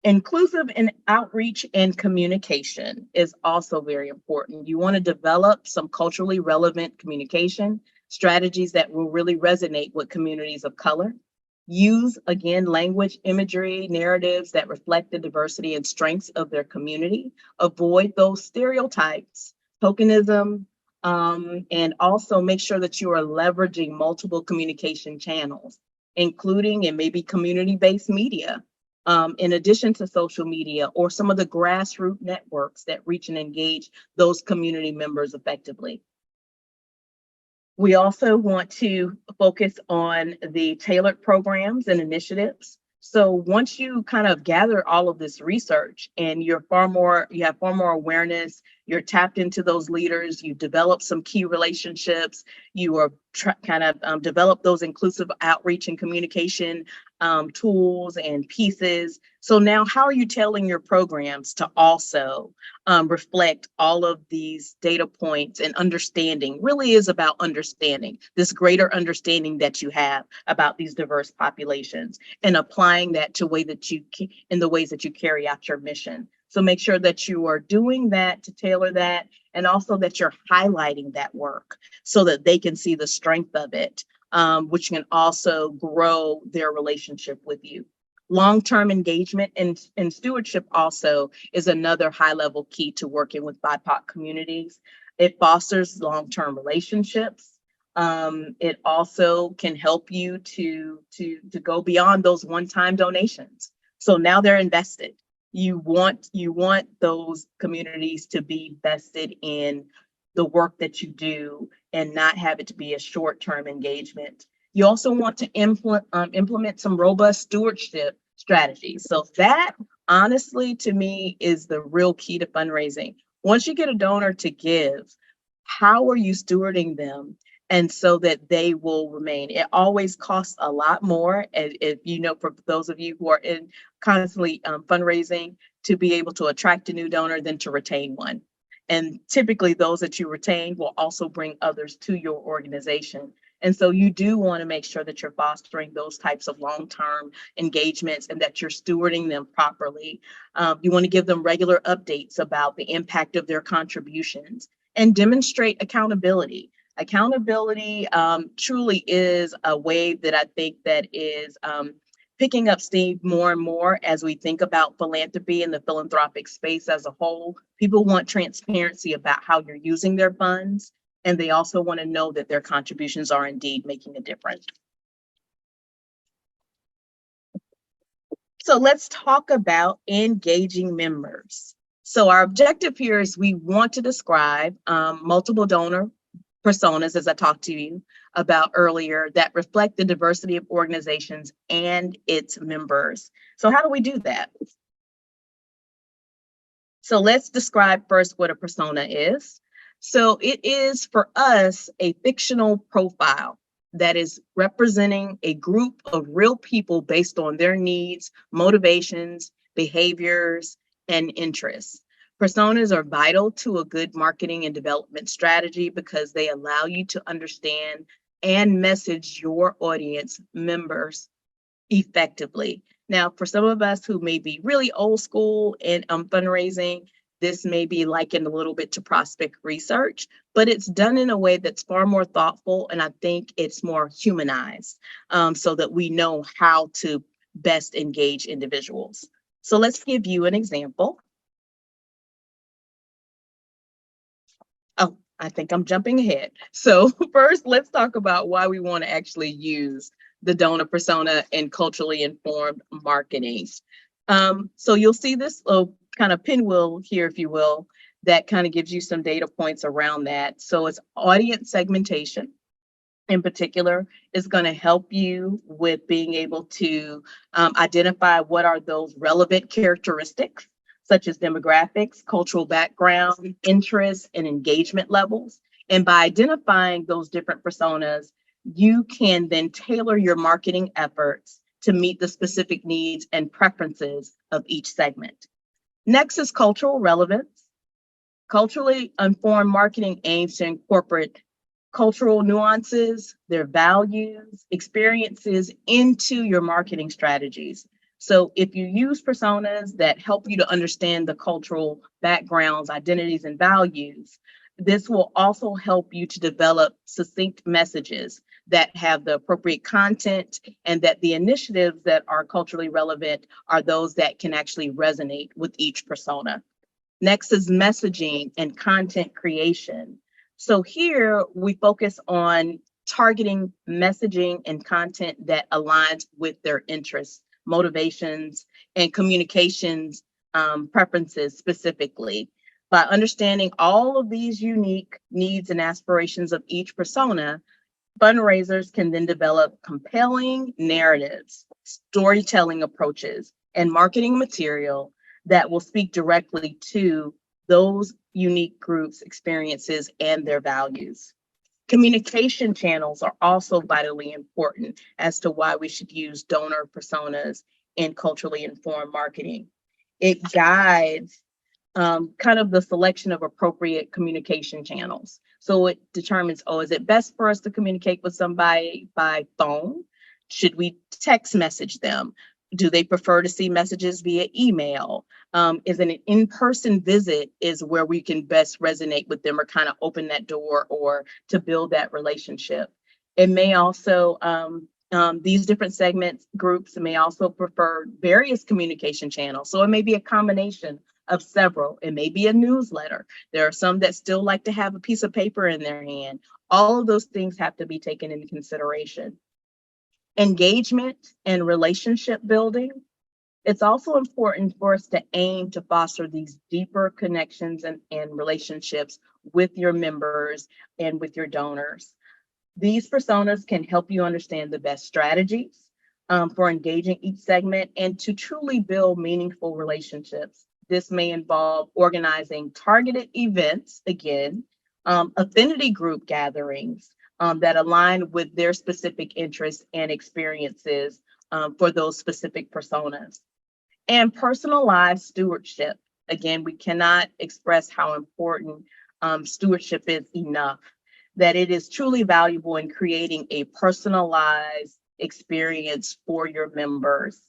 [SPEAKER 4] Inclusive in outreach and communication is also very important. You want to develop some culturally relevant communication strategies that will really resonate with communities of color. Use, again, language, imagery, narratives that reflect the diversity and strengths of their community. Avoid those stereotypes, tokenism, and also make sure that you are leveraging multiple communication channels, including and maybe community-based media, in addition to social media or some of the grassroots networks that reach and engage those community members effectively. We also want to focus on the tailored programs and initiatives. So once you kind of gather all of this research and you have far more awareness, you're tapped into those leaders, you develop some key relationships, you are develop those inclusive outreach and communication tools and pieces. So now how are you tailoring your programs to also reflect all of these data points? And understanding really is about understanding, this greater understanding that you have about these diverse populations and applying that to in the ways that you carry out your mission. So make sure that you are doing that to tailor that, and also that you're highlighting that work so that they can see the strength of it, which can also grow their relationship with you. Long-term engagement and stewardship also is another high-level key to working with BIPOC communities. It fosters long-term relationships. It also can help you to go beyond those one-time donations. So now they're invested. You want those communities to be vested in the work that you do and not have it to be a short-term engagement. You also want to implement some robust stewardship strategies. So that, honestly, to me, is the real key to fundraising. Once you get a donor to give, how are you stewarding them? And so that they will remain. It always costs a lot more. And if you know, for those of you who are constantly fundraising, to be able to attract a new donor than to retain one. And typically those that you retain will also bring others to your organization. And so you do want to make sure that you're fostering those types of long-term engagements and that you're stewarding them properly. You want to give them regular updates about the impact of their contributions and demonstrate accountability. Accountability truly is a wave that I think that is picking up steam more and more as we think about philanthropy and the philanthropic space as a whole. People want transparency about how you're using their funds, and they also want to know that their contributions are indeed making a difference. So let's talk about engaging members. So our objective here is we want to describe multiple donor personas, as I talked to you about earlier, that reflect the diversity of organizations and its members. So how do we do that? So let's describe first what a persona is. So it is, for us, a fictional profile that is representing a group of real people based on their needs, motivations, behaviors, and interests. Personas are vital to a good marketing and development strategy because they allow you to understand and message your audience members effectively. Now, for some of us who may be really old school in fundraising, this may be likened a little bit to prospect research, but it's done in a way that's far more thoughtful, and I think it's more humanized, so that we know how to best engage individuals. So let's give you an example. Oh, I think I'm jumping ahead. So first, let's talk about why we want to actually use the donor persona in culturally informed marketing. So you'll see this little kind of pinwheel here, if you will, that kind of gives you some data points around that. So it's audience segmentation in particular is going to help you with being able to identify what are those relevant characteristics, such as demographics, cultural background, interests, and engagement levels. And by identifying those different personas, you can then tailor your marketing efforts to meet the specific needs and preferences of each segment. Next is cultural relevance. Culturally informed marketing aims to incorporate cultural nuances, their values, experiences into your marketing strategies. So if you use personas that help you to understand the cultural backgrounds, identities, and values, this will also help you to develop succinct messages that have the appropriate content, and that the initiatives that are culturally relevant are those that can actually resonate with each persona. Next is messaging and content creation. So here we focus on targeting messaging and content that aligns with their interests, motivations, and communications preferences specifically. By understanding all of these unique needs and aspirations of each persona, fundraisers can then develop compelling narratives, storytelling approaches, and marketing material that will speak directly to those unique groups' experiences and their values. Communication channels are also vitally important as to why we should use donor personas in culturally informed marketing. It guides kind of the selection of appropriate communication channels. So it determines, oh, is it best for us to communicate with somebody by phone? Should we text message them? Do they prefer to see messages via email? Is an in-person visit is where we can best resonate with them or kind of open that door or to build that relationship. It may also, these different segments, groups may also prefer various communication channels. So it may be a combination of several. It may be a newsletter. There are some that still like to have a piece of paper in their hand. All of those things have to be taken into consideration. Engagement and relationship building. It's also important for us to aim to foster these deeper connections and relationships with your members and with your donors. These personas can help you understand the best strategies for engaging each segment and to truly build meaningful relationships. This may involve organizing targeted events, again, affinity group gatherings that align with their specific interests and experiences for those specific personas. And personalized stewardship. Again, we cannot express how important stewardship is enough, that it is truly valuable in creating a personalized experience for your members.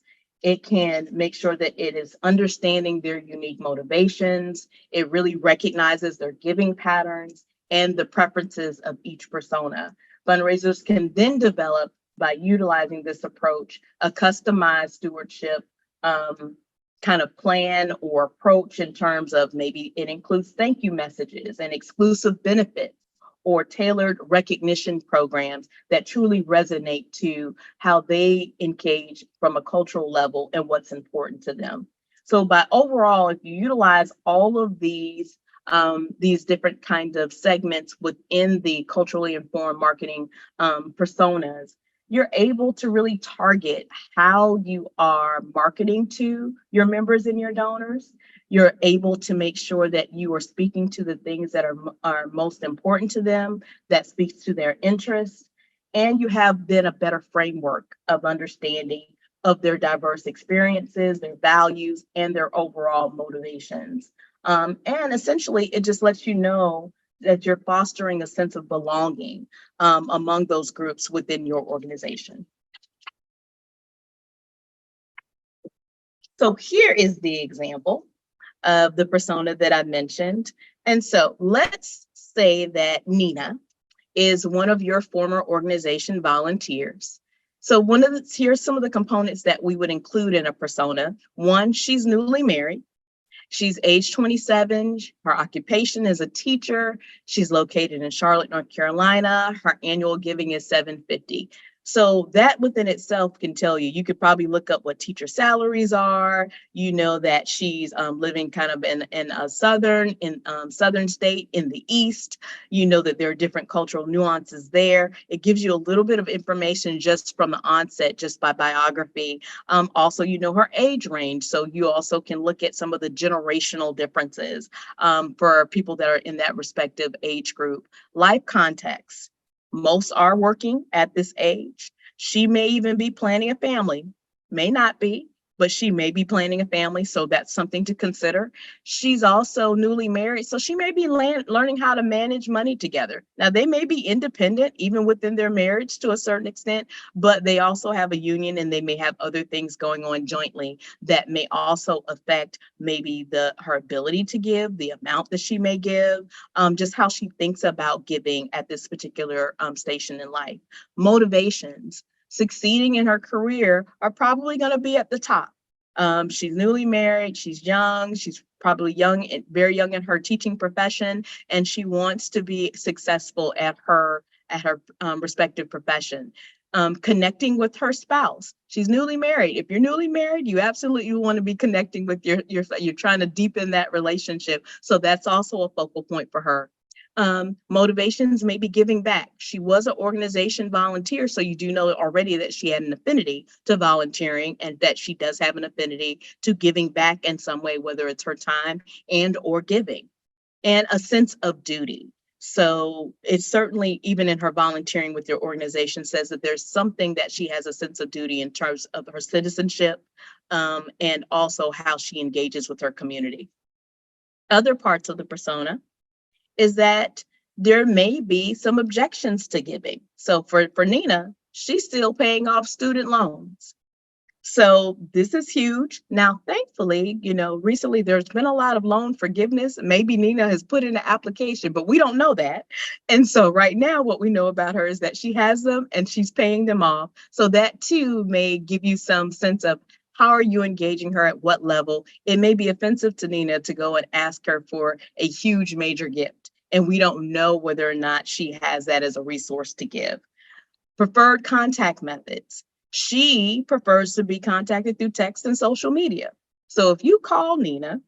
[SPEAKER 4] It can make sure that it is understanding their unique motivations. It really recognizes their giving patterns and the preferences of each persona. Fundraisers can then develop, by utilizing this approach, a customized stewardship kind of plan or approach in terms of maybe it includes thank you messages and exclusive benefits or tailored recognition programs that truly resonate to how they engage from a cultural level and what's important to them. So by overall, if you utilize all of these different kinds of segments within the culturally informed marketing personas, you're able to really target how you are marketing to your members and your donors. You're able to make sure that you are speaking to the things that are most important to them, that speaks to their interests, and you have then a better framework of understanding of their diverse experiences, their values, and their overall motivations. And essentially, it just lets you know that you're fostering a sense of belonging among those groups within your organization. So here is the example of the persona that I mentioned. And so let's say that Nina is one of your former organization volunteers. So here's some of the components that we would include in a persona. One, she's newly married. She's age 27. Her occupation is a teacher. She's located in Charlotte, North Carolina. Her annual giving is $750. So that within itself can tell you, you could probably look up what teacher salaries are. You know that she's living kind of in a southern state in the East. You know that there are different cultural nuances there. It gives you a little bit of information just from the onset, just by biography. Also, you know her age range. So you also can look at some of the generational differences for people that are in that respective age group. Life context. Most are working at this age. She may even be planning a family, may not be, but she may be planning a family, so that's something to consider. She's also newly married, so she may be learning how to manage money together. Now, they may be independent even within their marriage to a certain extent, but they also have a union and they may have other things going on jointly that may also affect maybe her ability to give, the amount that she may give, just how she thinks about giving at this particular station in life. Motivations. Succeeding in her career are probably going to be at the top. She's newly married, she's young, she's probably young, very young in her teaching profession, and she wants to be successful at her respective profession. Connecting with her spouse. She's newly married. If you're newly married, you absolutely want to be connecting with you're trying to deepen that relationship. So that's also a focal point for her. Motivations, maybe giving back. She was an organization volunteer, so you do know already that she had an affinity to volunteering and that she does have an affinity to giving back in some way, whether it's her time and or giving. And a sense of duty. So it's certainly, even in her volunteering with your organization, says that there's something that she has a sense of duty in terms of her citizenship, and also how she engages with her community. Other parts of the persona is that there may be some objections to giving. So for Nina, she's still paying off student loans. So this is huge. Now, thankfully, recently there's been a lot of loan forgiveness. Maybe Nina has put in an application, but we don't know that. And so right now, what we know about her is that she has them and she's paying them off. So that too may give you some sense of how are you engaging her at what level. It may be offensive to Nina to go and ask her for a huge major gift. And we don't know whether or not she has that as a resource to give. Preferred contact methods. She prefers to be contacted through text and social media. So if you call Nina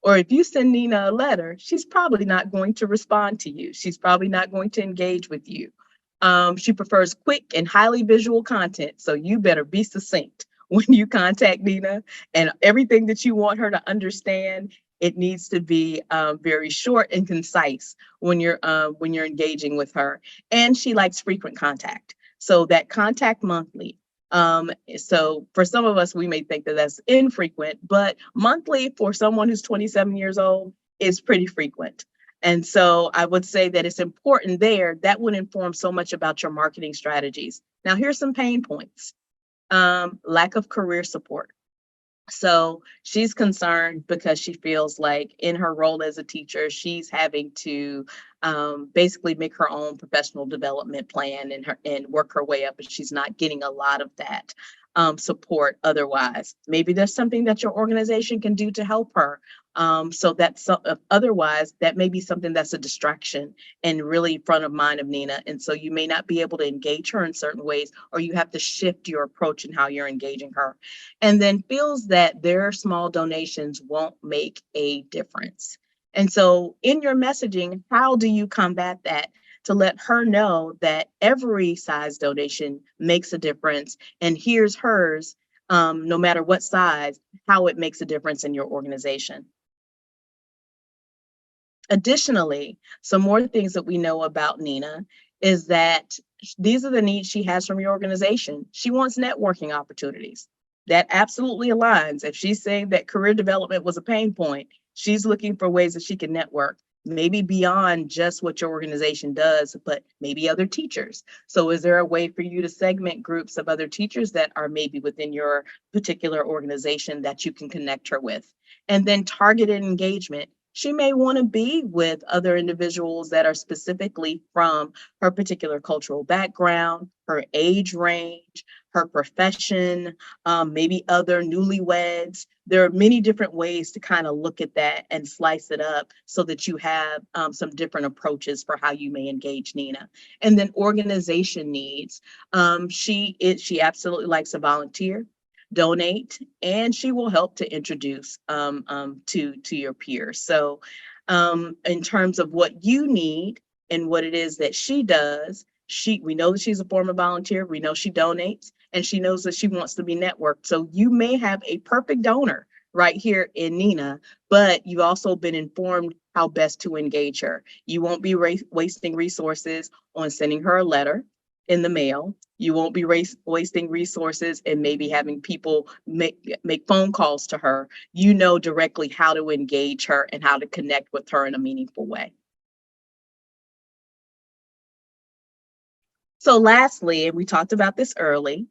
[SPEAKER 4] or if you send Nina a letter, she's probably not going to respond to you. She's probably not going to engage with you. She prefers quick and highly visual content. So you better be succinct when you contact Nina, and everything that you want her to understand, it needs to be very short and concise when you're engaging with her. And she likes frequent contact. So that contact monthly. So for some of us, we may think that that's infrequent, but monthly for someone who's 27 years old is pretty frequent. And so I would say that it's important there. That would inform so much about your marketing strategies. Now, here's some pain points. Lack of career support. So she's concerned because she feels like in her role as a teacher, she's having to basically make her own professional development plan and work her way up, and she's not getting a lot of that support otherwise. Maybe there's something that your organization can do to help her. So that's otherwise, that may be something that's a distraction and really front of mind of Nina. And so you may not be able to engage her in certain ways, or you have to shift your approach in how you're engaging her. And then feels that their small donations won't make a difference. And so in your messaging, how do you combat that? To let her know that every size donation makes a difference, and here's hers, no matter what size, how it makes a difference in your organization. Additionally, some more things that we know about Nina is that these are the needs she has from your organization. She wants networking opportunities. That absolutely aligns. If she's saying that career development was a pain point, she's looking for ways that she can network, maybe beyond just what your organization does, but maybe other teachers. So is there a way for you to segment groups of other teachers that are maybe within your particular organization that you can connect her with? And then targeted engagement. She may want to be with other individuals that are specifically from her particular cultural background, her age range, her profession, maybe other newlyweds. There are many different ways to kind of look at that and slice it up so that you have some different approaches for how you may engage Nina. And then organization needs. She absolutely likes to volunteer, donate, and she will help to introduce to your peers. So in terms of what you need and what it is that she does, we know that she's a former volunteer, we know she donates, and she knows that she wants to be networked. So you may have a perfect donor right here in Nina, but you've also been informed how best to engage her. You won't be wasting resources on sending her a letter. in the mail. You won't be wasting resources and maybe having people make phone calls to her. You know directly how to engage her and how to connect with her in a meaningful way. So lastly, and we talked about this early,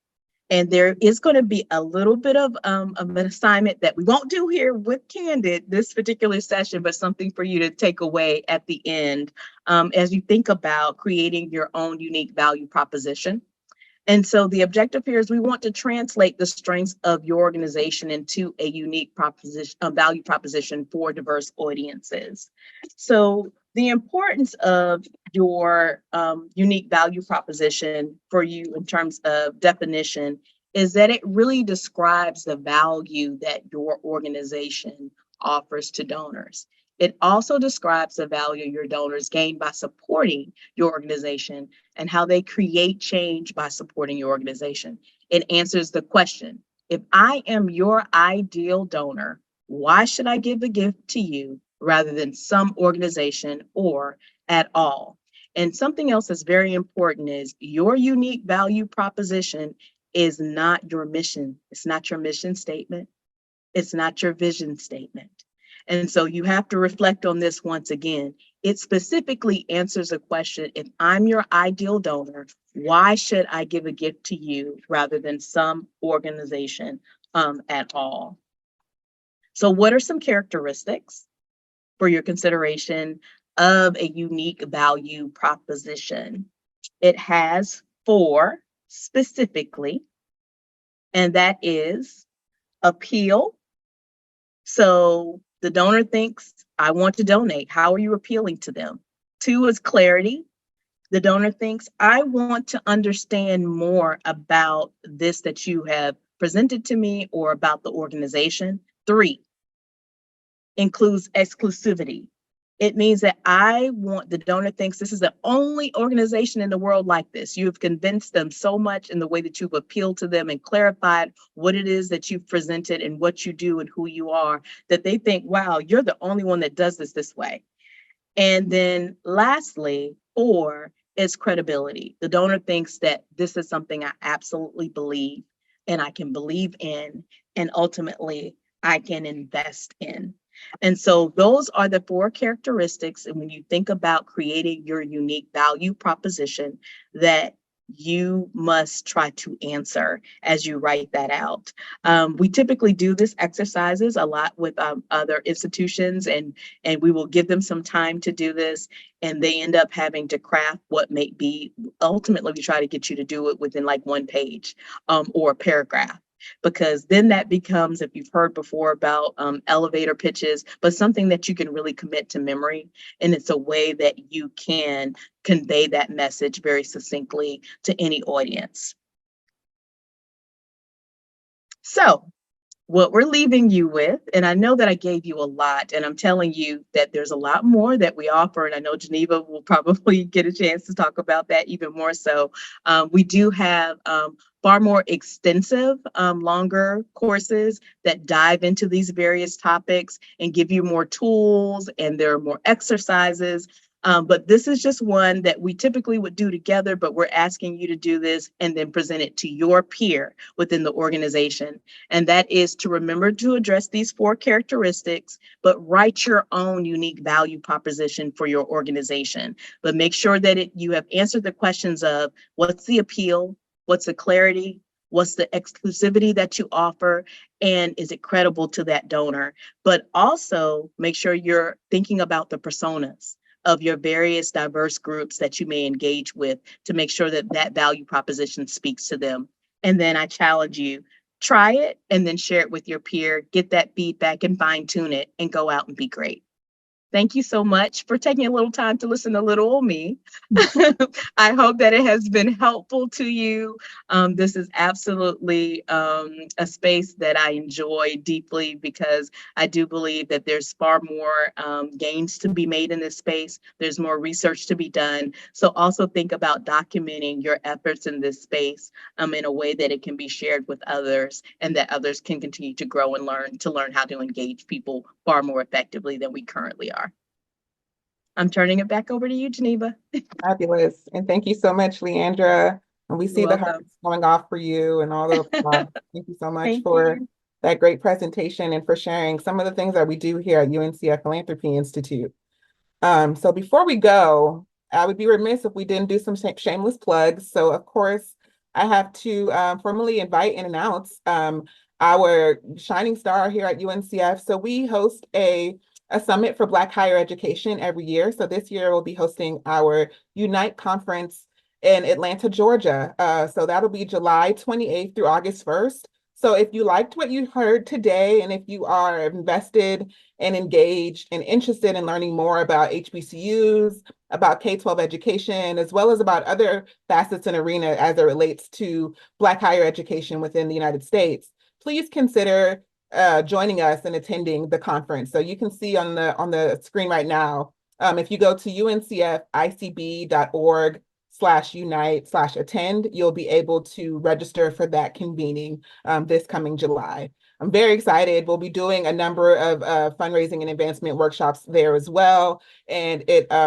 [SPEAKER 4] and there is going to be a little bit of an assignment that we won't do here with Candid this particular session, but something for you to take away at the end as you think about creating your own unique value proposition. And so the objective here is we want to translate the strengths of your organization into a unique proposition, a value proposition for diverse audiences. So the importance of your unique value proposition for you in terms of definition is that it really describes the value that your organization offers to donors. It also describes the value your donors gain by supporting your organization and how they create change by supporting your organization. It answers the question, if I am your ideal donor, why should I give a gift to you rather than some organization or at all? And something else that's very important is your unique value proposition is not your mission. It's not your mission statement. It's not your vision statement. And so you have to reflect on this once again. It specifically answers a question, if I'm your ideal donor, why should I give a gift to you rather than some organization at all? So what are some characteristics for your consideration of a unique value proposition? It has 4 specifically, and that is appeal. So the donor thinks, I want to donate. How are you appealing to them? 2 is clarity. The donor thinks, I want to understand more about this that you have presented to me or about the organization. 3 includes exclusivity. It means that the donor thinks this is the only organization in the world like this. You have convinced them so much in the way that you've appealed to them and clarified what it is that you've presented and what you do and who you are, that they think, wow, you're the only one that does this way. And then lastly, 4 is credibility. The donor thinks that this is something I absolutely believe and I can believe in, and ultimately I can invest in. And so those are the 4 characteristics. And when you think about creating your unique value proposition, that you must try to answer as you write that out. We typically do this exercises a lot with other institutions, and we will give them some time to do this, and they end up having to craft what may be, ultimately we try to get you to do it within like 1 page or a paragraph. Because then that becomes, if you've heard before about elevator pitches, but something that you can really commit to memory. And it's a way that you can convey that message very succinctly to any audience. So what we're leaving you with, and I know that I gave you a lot, and I'm telling you that there's a lot more that we offer, and I know Geneva will probably get a chance to talk about that even more so. We do have far more extensive, longer courses that dive into these various topics and give you more tools, and there are more exercises. But this is just one that we typically would do together, but we're asking you to do this and then present it to your peer within the organization. And that is to remember to address these 4 characteristics, but write your own unique value proposition for your organization. But make sure that you have answered the questions of what's the appeal, what's the clarity, what's the exclusivity that you offer, and is it credible to that donor? But also make sure you're thinking about the personas of your various diverse groups that you may engage with to make sure that that value proposition speaks to them. And then I challenge you, try it and then share it with your peer, get that feedback and fine tune it and go out and be great. Thank you so much for taking a little time to listen to little old me. I hope that it has been helpful to you. This is absolutely a space that I enjoy deeply because I do believe that there's far more gains to be made in this space. There's more research to be done. So also think about documenting your efforts in this space in a way that it can be shared with others and that others can continue to grow and learn how to engage people far more effectively than we currently are. I'm turning it back over to you, Geneva.
[SPEAKER 2] Fabulous. And thank you so much, Leandra. And we see
[SPEAKER 4] You're
[SPEAKER 2] the
[SPEAKER 4] welcome.
[SPEAKER 2] hearts going off for you and all the applause. Thank you so much
[SPEAKER 4] Thank
[SPEAKER 2] for
[SPEAKER 4] you.
[SPEAKER 2] that great presentation and for sharing some of the things that we do here at UNCF Philanthropy Institute. So before we go, I would be remiss if we didn't do some shameless plugs. So of course, I have to formally invite and announce our shining star here at UNCF. So we host a summit for Black higher education every year. So this year we'll be hosting our Unite conference in Atlanta, Georgia. So that'll be July 28th through August 1st. So if you liked what you heard today, and if you are invested and engaged and interested in learning more about HBCUs, about K-12 education, as well as about other facets and arena as it relates to Black higher education within the United States, please consider joining us and attending the conference. So you can see on the screen right now, if you go to uncficb.org/unite/attend, you'll be able to register for that convening this coming July. I'm very excited. We'll be doing a number of fundraising and advancement workshops there as well. And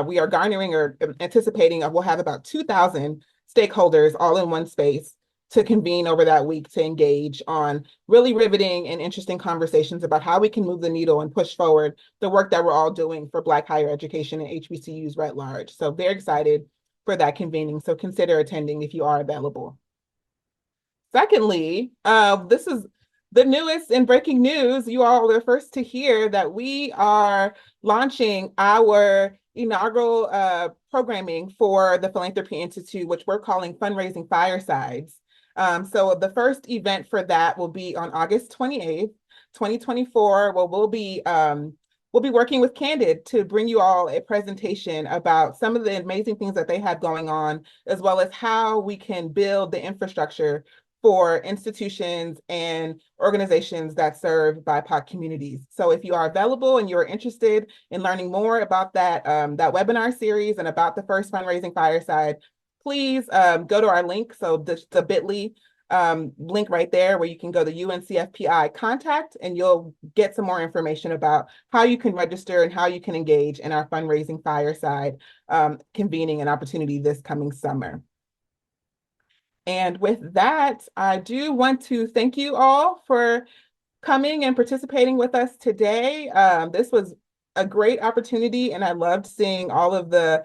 [SPEAKER 2] we are garnering or anticipating we'll have about 2,000 stakeholders all in one space to convene over that week to engage on really riveting and interesting conversations about how we can move the needle and push forward the work that we're all doing for Black higher education and HBCUs right large. So very excited for that convening. So consider attending if you are available. Secondly, this is the newest and breaking news. You all are the first to hear that we are launching our inaugural programming for the Philanthropy Institute, which we're calling Fundraising Firesides. So the first event for that will be on August 28th, 2024, where we'll be working with Candid to bring you all a presentation about some of the amazing things that they have going on, as well as how we can build the infrastructure for institutions and organizations that serve BIPOC communities. So if you are available and you're interested in learning more about that webinar series and about the first fundraising fireside, please go to our link. So the bit.ly link right there where you can go to UNCFPI contact, and you'll get some more information about how you can register and how you can engage in our fundraising fireside convening an opportunity this coming summer. And with that, I do want to thank you all for coming and participating with us today. This was a great opportunity, and I loved seeing all of the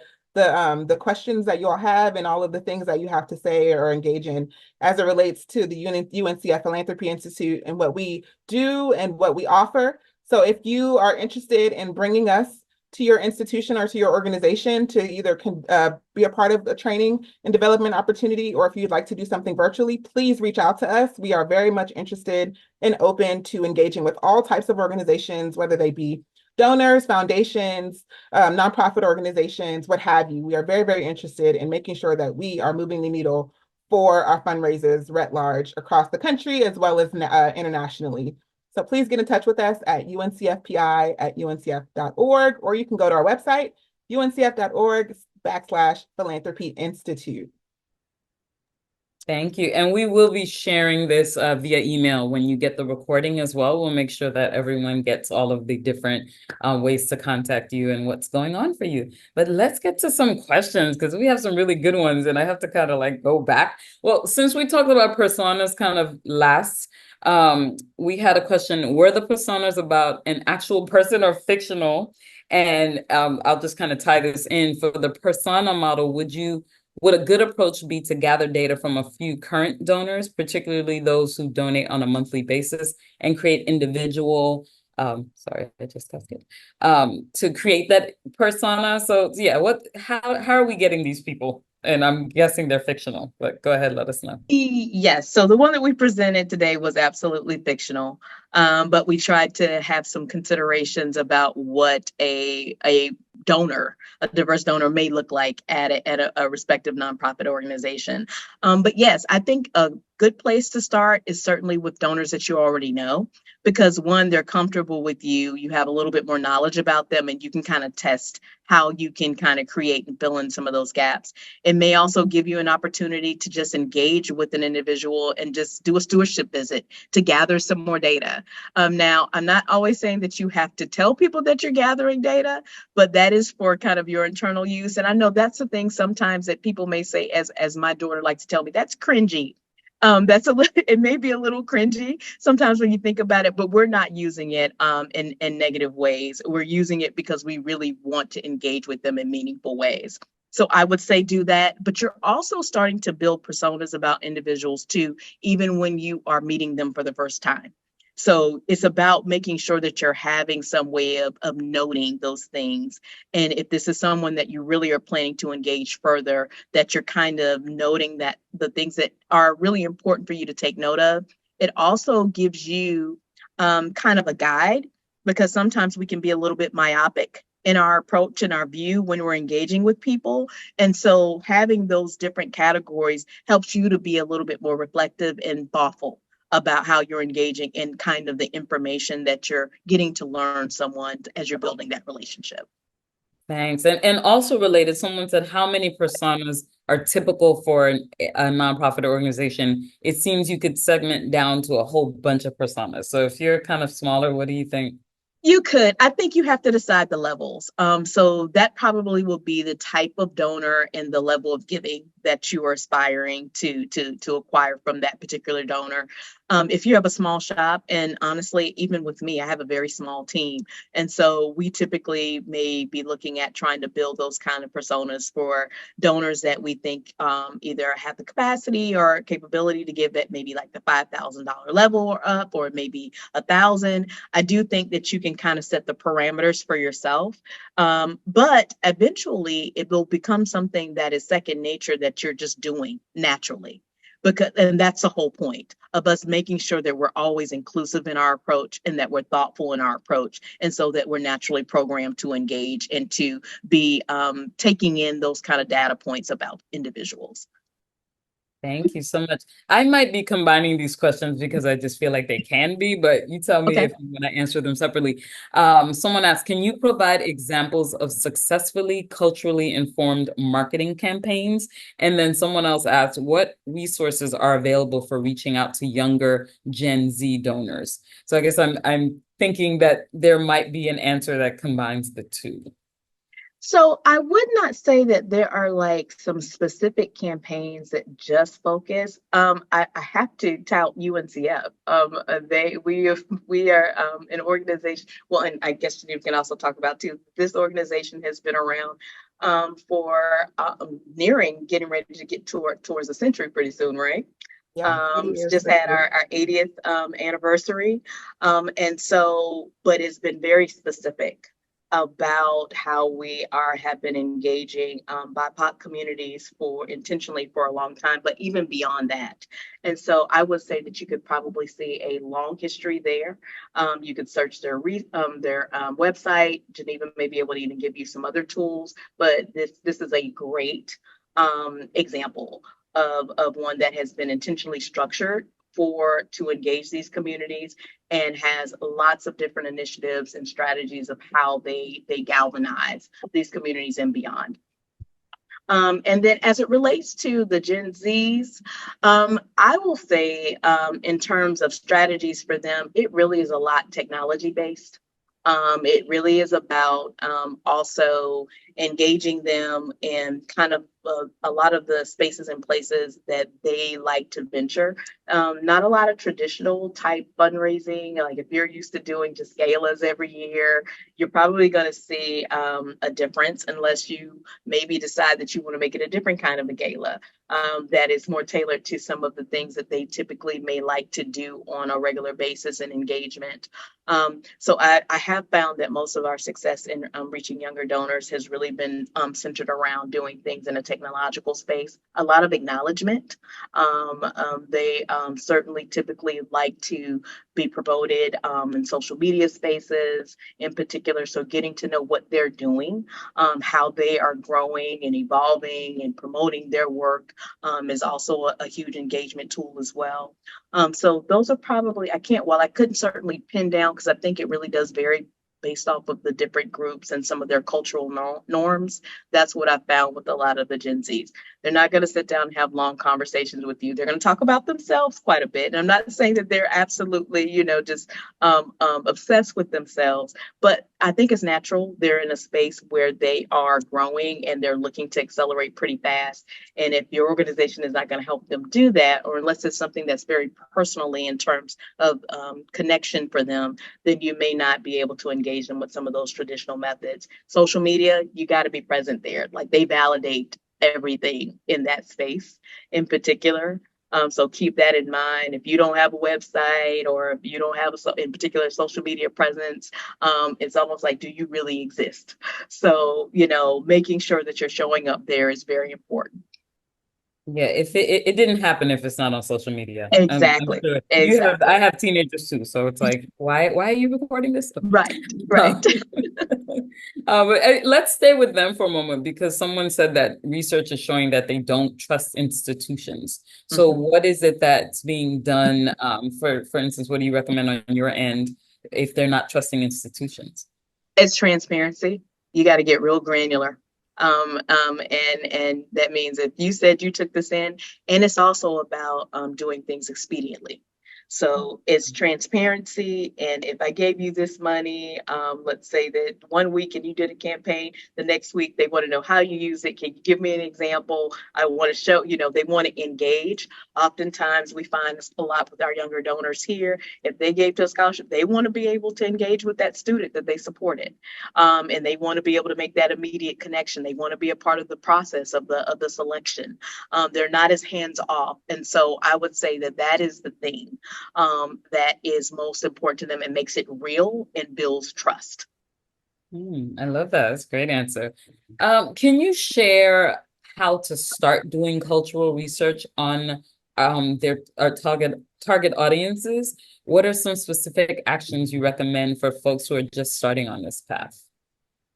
[SPEAKER 2] questions that you all have and all of the things that you have to say or engage in as it relates to the UNCF Philanthropy Institute and what we do and what we offer. So if you are interested in bringing us to your institution or to your organization to either be a part of a training and development opportunity, or if you'd like to do something virtually, please reach out to us. We are very much interested and open to engaging with all types of organizations, whether they be donors, foundations, nonprofit organizations, what have you. We are very, very interested in making sure that we are moving the needle for our fundraisers writ large across the country as well as internationally. So please get in touch with us at uncfpi@uncf.org, or you can go to our website, uncf.org/philanthropy institute.
[SPEAKER 1] Thank you. And we will be sharing this via email when you get the recording as well. We'll make sure that everyone gets all of the different ways to contact you and what's going on for you. But let's get to some questions, because we have some really good ones and I have to kind of like go back. Well, since we talked about personas kind of last, we had a question: were the personas about an actual person or fictional? And I'll just kind of tie this in. For the persona model, would a good approach be to gather data from a few current donors, particularly those who donate on a monthly basis, and create individual, sorry, I just got it, to create that persona? So yeah, how are we getting these people? And I'm guessing they're fictional, but go ahead, let us know.
[SPEAKER 4] Yes, so the one that we presented today was absolutely fictional, but we tried to have some considerations about what a donor, a diverse donor, may look like at a respective nonprofit organization. But yes, I think a good place to start is certainly with donors that you already know, because one, they're comfortable with you, you have a little bit more knowledge about them, and you can kind of test how you can kind of create and fill in some of those gaps. It may also give you an opportunity to just engage with an individual and just do a stewardship visit to gather some more data. Now, I'm not always saying that you have to tell people that you're gathering data, but that that is for kind of your internal use. And I know that's the thing sometimes that people may say, as my daughter likes to tell me, that's cringy. It may be a little cringy sometimes when you think about it, but we're not using it in negative ways. We're using it because we really want to engage with them in meaningful ways. So I would say do that, but you're also starting to build personas about individuals too, even when you are meeting them for the first time. So it's about making sure that you're having some way of noting those things. And if this is someone that you really are planning to engage further, that you're kind of noting that the things that are really important for you to take note of. It also gives you kind of a guide, because sometimes we can be a little bit myopic in our approach and our view when we're engaging with people. And so having those different categories helps you to be a little bit more reflective and thoughtful about how you're engaging in kind of the information that you're getting to learn someone as you're building that relationship.
[SPEAKER 1] Thanks. And also related, someone said, how many personas are typical for a nonprofit organization? It seems you could segment down to a whole bunch of personas. So if you're kind of smaller, what do you think?
[SPEAKER 4] You could. I think you have to decide the levels. So that probably will be the type of donor and the level of giving that you are aspiring to acquire from that particular donor. If you have a small shop, and honestly, even with me, I have a very small team. And so we typically may be looking at trying to build those kind of personas for donors that we think either have the capacity or capability to give at maybe like the $5,000 level or up, or maybe $1,000. I do think that you can kind of set the parameters for yourself. But eventually it will become something that is second nature that you're just doing naturally. And that's the whole point of us making sure that we're always inclusive in our approach and that we're thoughtful in our approach. And so that we're naturally programmed to engage and to be taking in those kind of data points about individuals.
[SPEAKER 1] Thank you so much. I might be combining these questions because I just feel like they can be, but you tell me
[SPEAKER 4] Okay.
[SPEAKER 1] if you want to answer them separately. Someone asked, can you provide examples of successfully culturally informed marketing campaigns? And then someone else asked, what resources are available for reaching out to younger Gen Z donors? So I guess I'm thinking that there might be an answer that combines the two.
[SPEAKER 4] So I would not say that there are like some specific campaigns that just focus. I have to tout UNCF. We are an organization. Well, and I guess you can also talk about too. This organization has been around for getting ready to get towards a century pretty soon, right?
[SPEAKER 2] Yeah,
[SPEAKER 4] Just had our 80th anniversary, and so, but it's been very specific about how we have been engaging BIPOC communities intentionally for a long time, but even beyond that. And so I would say that you could probably see a long history there. You could search their website. Geneva may be able to even give you some other tools, but this is a great example of one that has been intentionally structured to engage these communities and has lots of different initiatives and strategies of how they galvanize these communities and beyond. And then as it relates to the Gen Zs, I will say in terms of strategies for them, it really is a lot technology based. It really is about also engaging them in kind of a lot of the spaces and places that they like to venture. Not a lot of traditional type fundraising. Like if you're used to doing just galas every year, you're probably going to see a difference unless you maybe decide that you want to make it a different kind of a gala that is more tailored to some of the things that they typically may like to do on a regular basis and engagement. So I have found that most of our success in reaching younger donors has really been centered around doing things in a technological space, a lot of acknowledgement. They certainly typically like to be promoted in social media spaces in particular. So getting to know what they're doing, how they are growing and evolving and promoting their work is also a huge engagement tool as well. So those are probably, while I couldn't certainly pin down, because I think it really does vary based off of the different groups and some of their cultural norms. That's what I found with a lot of the Gen Zs. They're not going to sit down and have long conversations with you. They're going to talk about themselves quite a bit. And I'm not saying that they're absolutely, just obsessed with themselves, but I think it's natural. They're in a space where they are growing and they're looking to accelerate pretty fast. And if your organization is not going to help them do that, or unless it's something that's very personally in terms of connection for them, then you may not be able to engage them with some of those traditional methods. Social media, you got to be present there. Like, they validate everything in that space in particular. So keep that in mind. If you don't have a website, or if you don't have in particular social media presence, it's almost like, do you really exist? So, making sure that you're showing up there is very important.
[SPEAKER 1] Yeah, if it didn't happen if it's not on social media. I'm
[SPEAKER 4] Exactly.
[SPEAKER 1] sure
[SPEAKER 4] Exactly.
[SPEAKER 1] I have teenagers too, so it's like, why are you recording this stuff?
[SPEAKER 4] Right. Right.
[SPEAKER 1] But let's stay with them for a moment, because someone said that research is showing that they don't trust institutions. So what is it that's being done? For instance, what do you recommend on your end if they're not trusting institutions?
[SPEAKER 4] It's transparency. You got to get real granular. And that means if you said you took this in, and it's also about doing things expediently. So it's transparency. And if I gave you this money, let's say that 1 week and you did a campaign, the next week they want to know how you use it. Can you give me an example? I want to show, they want to engage. Oftentimes we find a lot with our younger donors here. If they gave to a scholarship, they want to be able to engage with that student that they supported. And they want to be able to make that immediate connection. They want to be a part of the process of the selection. They're not as hands off. And so I would say that is the thing that is most important to them, and makes it real and builds trust.
[SPEAKER 1] I love that. That's a great answer. Can you share how to start doing cultural research on our target audiences? What are some specific actions you recommend for folks who are just starting on this path?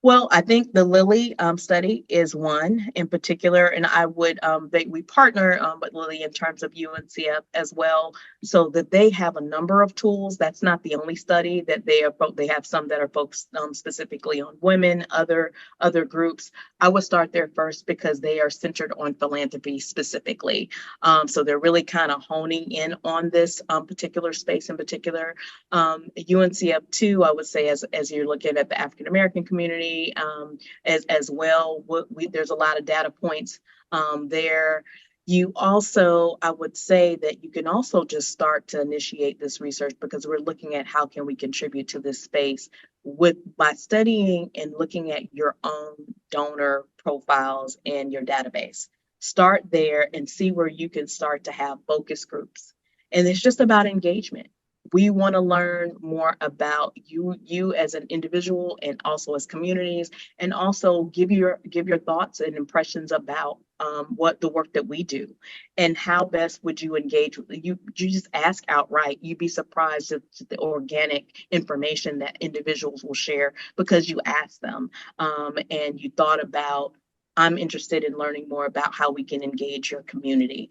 [SPEAKER 4] Well, I think the Lilly study is one in particular, and I would we partner with Lilly in terms of UNCF as well, so that they have a number of tools. That's not the only study that they have some that are focused specifically on women, other groups. I would start there first because they are centered on philanthropy specifically. So they're really kind of honing in on this particular space in particular. UNCF too, I would say, as you're looking at the African American community, as well. There's a lot of data points there. You also, I would say that you can also just start to initiate this research, because we're looking at how can we contribute to this space by studying and looking at your own donor profiles and your database. Start there and see where you can start to have focus groups. And it's just about engagement. We want to learn more about you as an individual, and also as communities, and also give your thoughts and impressions about what the work that we do, and how best would you engage with you. You just ask outright. You'd be surprised at the organic information that individuals will share, because you asked them and you thought about, I'm interested in learning more about how we can engage your community.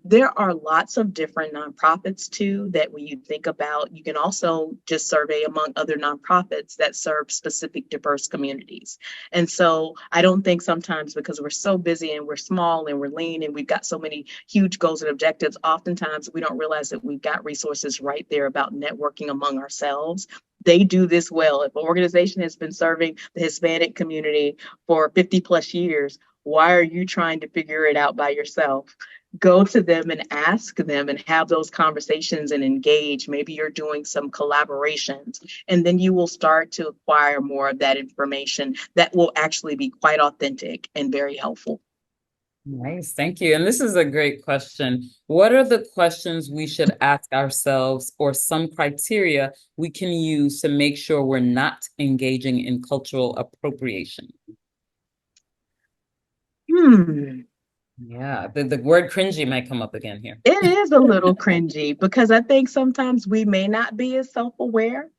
[SPEAKER 4] There are lots of different nonprofits too that when you think about, you can also just survey among other nonprofits that serve specific diverse communities. And so I don't think sometimes, because we're so busy and we're small and we're lean and we've got so many huge goals and objectives, oftentimes we don't realize that we've got resources right there about networking among ourselves. They do this well. If an organization has been serving the Hispanic community for 50 plus years, why are you trying to figure it out by yourself? Go to them and ask them and have those conversations and engage. Maybe you're doing some collaborations, and then you will start to acquire more of that information that will actually be quite authentic and very helpful.
[SPEAKER 1] Nice, thank you. And this is a great question. What are the questions we should ask ourselves, or some criteria we can use to make sure we're not engaging in cultural appropriation? Yeah, the word cringy might come up again here.
[SPEAKER 4] It is a little cringy, because I think sometimes we may not be as self-aware.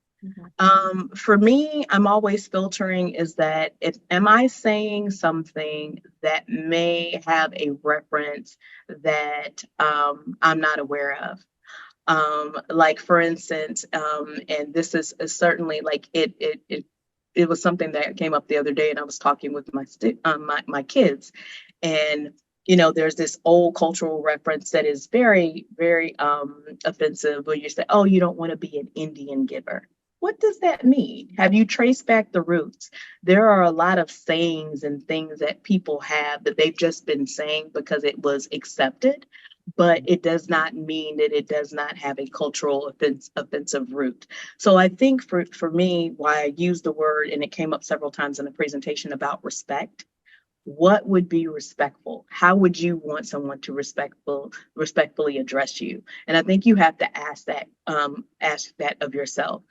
[SPEAKER 4] For me, I'm always filtering, is that am I saying something that may have a reference that I'm not aware of? Like for instance, and this is certainly like it was something that came up the other day, and I was talking with my kids, and there's this old cultural reference that is very, very offensive, where you say, "Oh, you don't want to be an Indian giver." What does that mean? Have you traced back the roots? There are a lot of sayings and things that people have that they've just been saying because it was accepted, but it does not mean that it does not have a cultural offensive root. So I think for me, why I use the word, and it came up several times in the presentation, about respect. What would be respectful? How would you want someone to respectfully address you? And I think you have to ask that of yourself.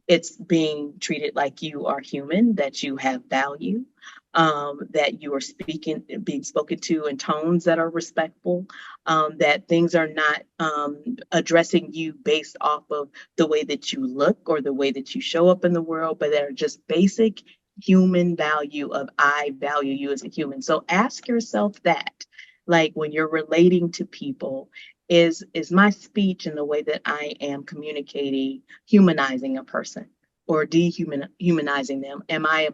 [SPEAKER 4] It's being treated like you are human, that you have value, that you are being spoken to in tones that are respectful, that things are not addressing you based off of the way that you look or the way that you show up in the world, but that are just basic human value of I value you as a human. So ask yourself that, like when you're relating to people, is my speech and the way that I am communicating humanizing a person or dehumanizing them? Am I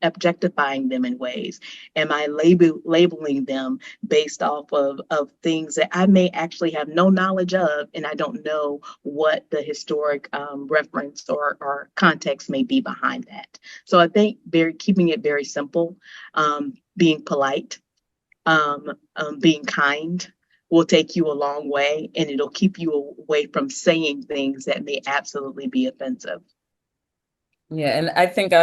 [SPEAKER 4] objectifying them in ways? Am I labeling them based off of things that I may actually have no knowledge of, and I don't know what the historic reference or context may be behind that? So I think keeping it very simple, being polite, being kind will take you a long way, and it'll keep you away from saying things that may absolutely be offensive.
[SPEAKER 1] Yeah, and I think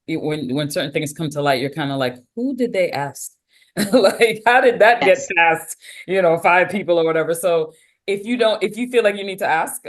[SPEAKER 1] when certain things come to light, you're kind of like, who did they ask? Like, how did that get
[SPEAKER 4] Yes.
[SPEAKER 1] past, 5 people or whatever? So if you feel like you need to ask,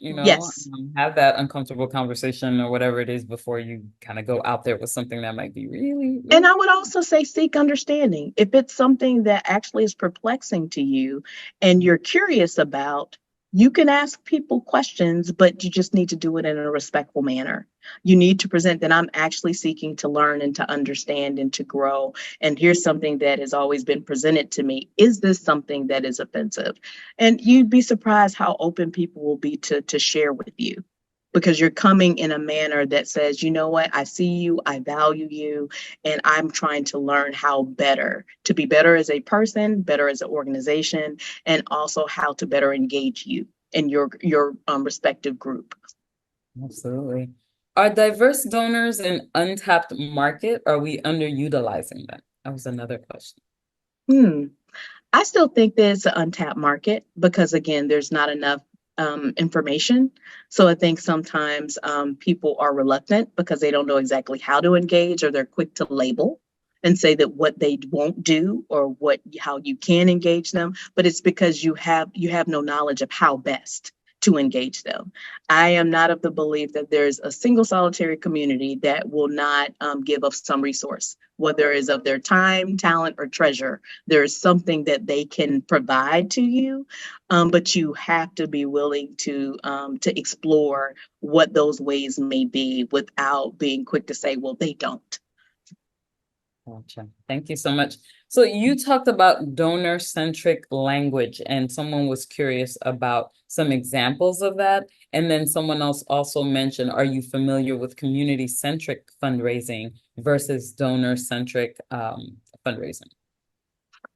[SPEAKER 4] Yes.
[SPEAKER 1] have that uncomfortable conversation or whatever it is before you kind of go out there with something that might be really,
[SPEAKER 4] And
[SPEAKER 1] really.
[SPEAKER 4] I would also say seek understanding. If it's something that actually is perplexing to you and you're curious about, you can ask people questions, but you just need to do it in a respectful manner. You need to present that I'm actually seeking to learn and to understand and to grow. And here's something that has always been presented to me. Is this something that is offensive? And you'd be surprised how open people will be to share with you, because you're coming in a manner that says, you know what, I see you, I value you, and I'm trying to learn how to be better as a person, better as an organization, and also how to better engage you in your respective group.
[SPEAKER 1] Absolutely. Are diverse donors an untapped market? Or are we underutilizing them? That was another question.
[SPEAKER 4] I still think there's an untapped market because, again, there's not enough information. So I think sometimes people are reluctant because they don't know exactly how to engage, or they're quick to label and say that what they won't do or how you can engage them. But it's because you have no knowledge of how best to engage them. I am not of the belief that there's a single solitary community that will not give up some resource, whether it's of their time, talent, or treasure. There is something that they can provide to you, but you have to be willing to explore what those ways may be without being quick to say, well, they don't.
[SPEAKER 1] Gotcha. Thank you so much. So you talked about donor-centric language, and someone was curious about some examples of that. And then someone else also mentioned, are you familiar with community-centric fundraising versus donor-centric fundraising?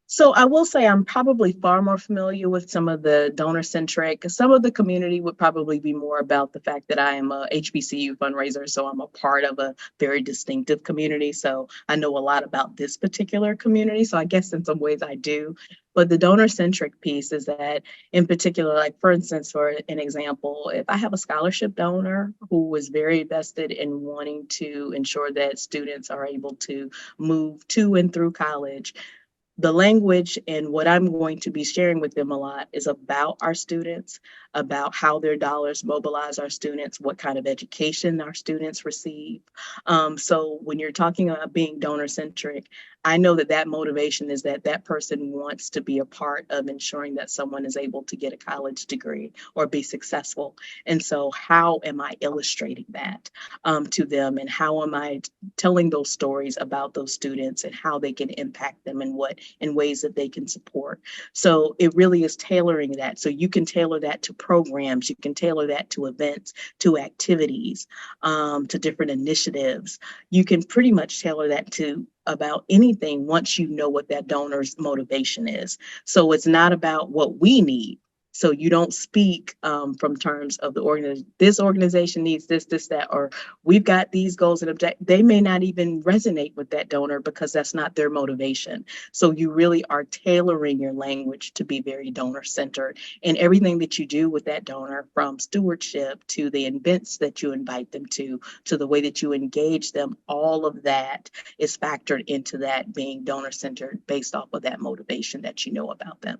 [SPEAKER 4] So I will say I'm probably far more familiar with some of the donor-centric. Some of the community would probably be more about the fact that I am a HBCU fundraiser, so I'm a part of a very distinctive community. So I know a lot about this particular community. So I guess in some ways I do. But the donor-centric piece is that, in particular, like for instance, for an example, if I have a scholarship donor who was very vested in wanting to ensure that students are able to move to and through college, the language and what I'm going to be sharing with them a lot is about our students, about how their dollars mobilize our students, what kind of education our students receive. So when you're talking about being donor-centric, I know that that motivation is that that person wants to be a part of ensuring that someone is able to get a college degree or be successful. And so how am I illustrating that to them, and how am I telling those stories about those students and how they can impact them and what in ways that they can support. So it really is tailoring that. So you can tailor that to programs, you can tailor that to events, to activities, to different initiatives. You can pretty much tailor that to about anything once you know what that donor's motivation is. So it's not about what we need. So you don't speak from terms of the organization. This organization needs this, this, that, or we've got these goals and objectives. They may not even resonate with that donor because that's not their motivation. So you really are tailoring your language to be very donor centered, and everything that you do with that donor, from stewardship to the events that you invite them to the way that you engage them, all of that is factored into that being donor centered based off of that motivation that you know about them.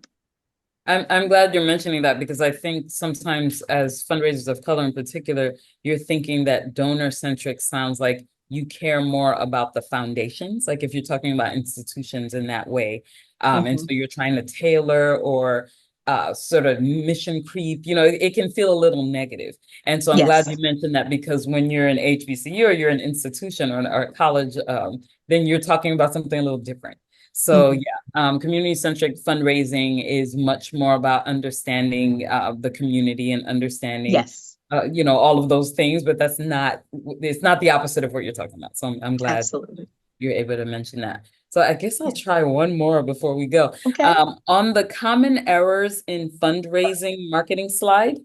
[SPEAKER 1] I'm glad you're mentioning that, because I think sometimes as fundraisers of color in particular, you're thinking that donor centric sounds like you care more about the foundations, like if you're talking about institutions in that way. And so you're trying to tailor or sort of mission creep, it can feel a little negative. And so I'm glad you mentioned that, because when you're an HBCU or you're an institution or a college, then you're talking about something a little different. So yeah, community-centric fundraising is much more about understanding the community and understanding, all of those things, but it's not the opposite of what you're talking about. So I'm glad you're able to mention that. So I guess I'll try one more before we go. On the common errors in fundraising marketing slide,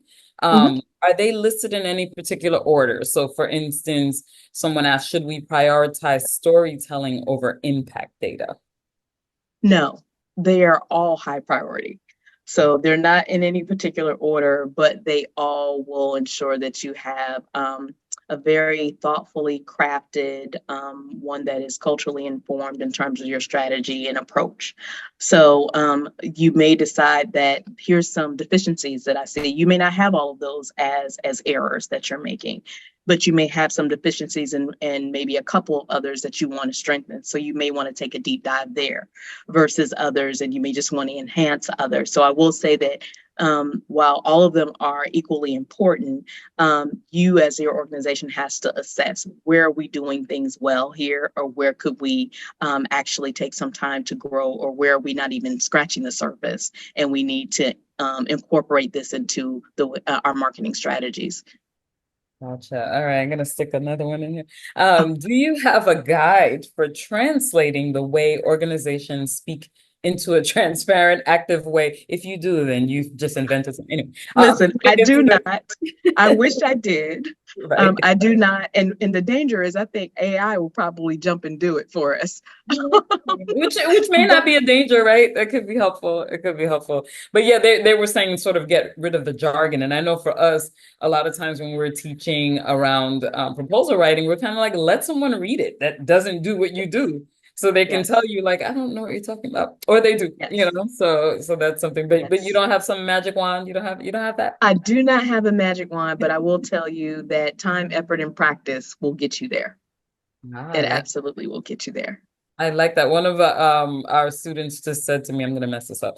[SPEAKER 1] are they listed in any particular order? So for instance, someone asked, should we prioritize storytelling over impact data?
[SPEAKER 4] No, they are all high priority. So they're not in any particular order, but they all will ensure that you have a very thoughtfully crafted one that is culturally informed in terms of your strategy and approach. So you may decide that here's some deficiencies that I see. You may not have all of those as errors that you're making, but you may have some deficiencies and maybe a couple of others that you want to strengthen. So you may want to take a deep dive there versus others, and you may just want to enhance others. So I will say that while all of them are equally important, you as your organization has to assess, where are we doing things well here, or where could we actually take some time to grow, or where are we not even scratching the surface and we need to incorporate this into our marketing strategies.
[SPEAKER 1] Gotcha. All right, I'm going to stick another one in here. Do you have a guide for translating the way organizations speak into a transparent, active way? If you do, then you've just invented something. Anyway,
[SPEAKER 4] listen, I do not. I wish I did.
[SPEAKER 1] Right.
[SPEAKER 4] I do not. And the danger is, I think AI will probably jump and do it for us.
[SPEAKER 1] which may not be a danger, right? That could be helpful. It could be helpful. But yeah, they were saying sort of get rid of the jargon. And I know for us, a lot of times when we're teaching around proposal writing, we're kind of like, let someone read it that doesn't do what you do. So they can tell you, like, I don't know what you're talking about, or they do, So that's something. But you don't have some magic wand. You don't have that.
[SPEAKER 4] I do not have a magic wand, but I will tell you that time, effort, and practice will get you there. It absolutely will get you there.
[SPEAKER 1] I like that. One of our students just said to me, I'm going to mess this up.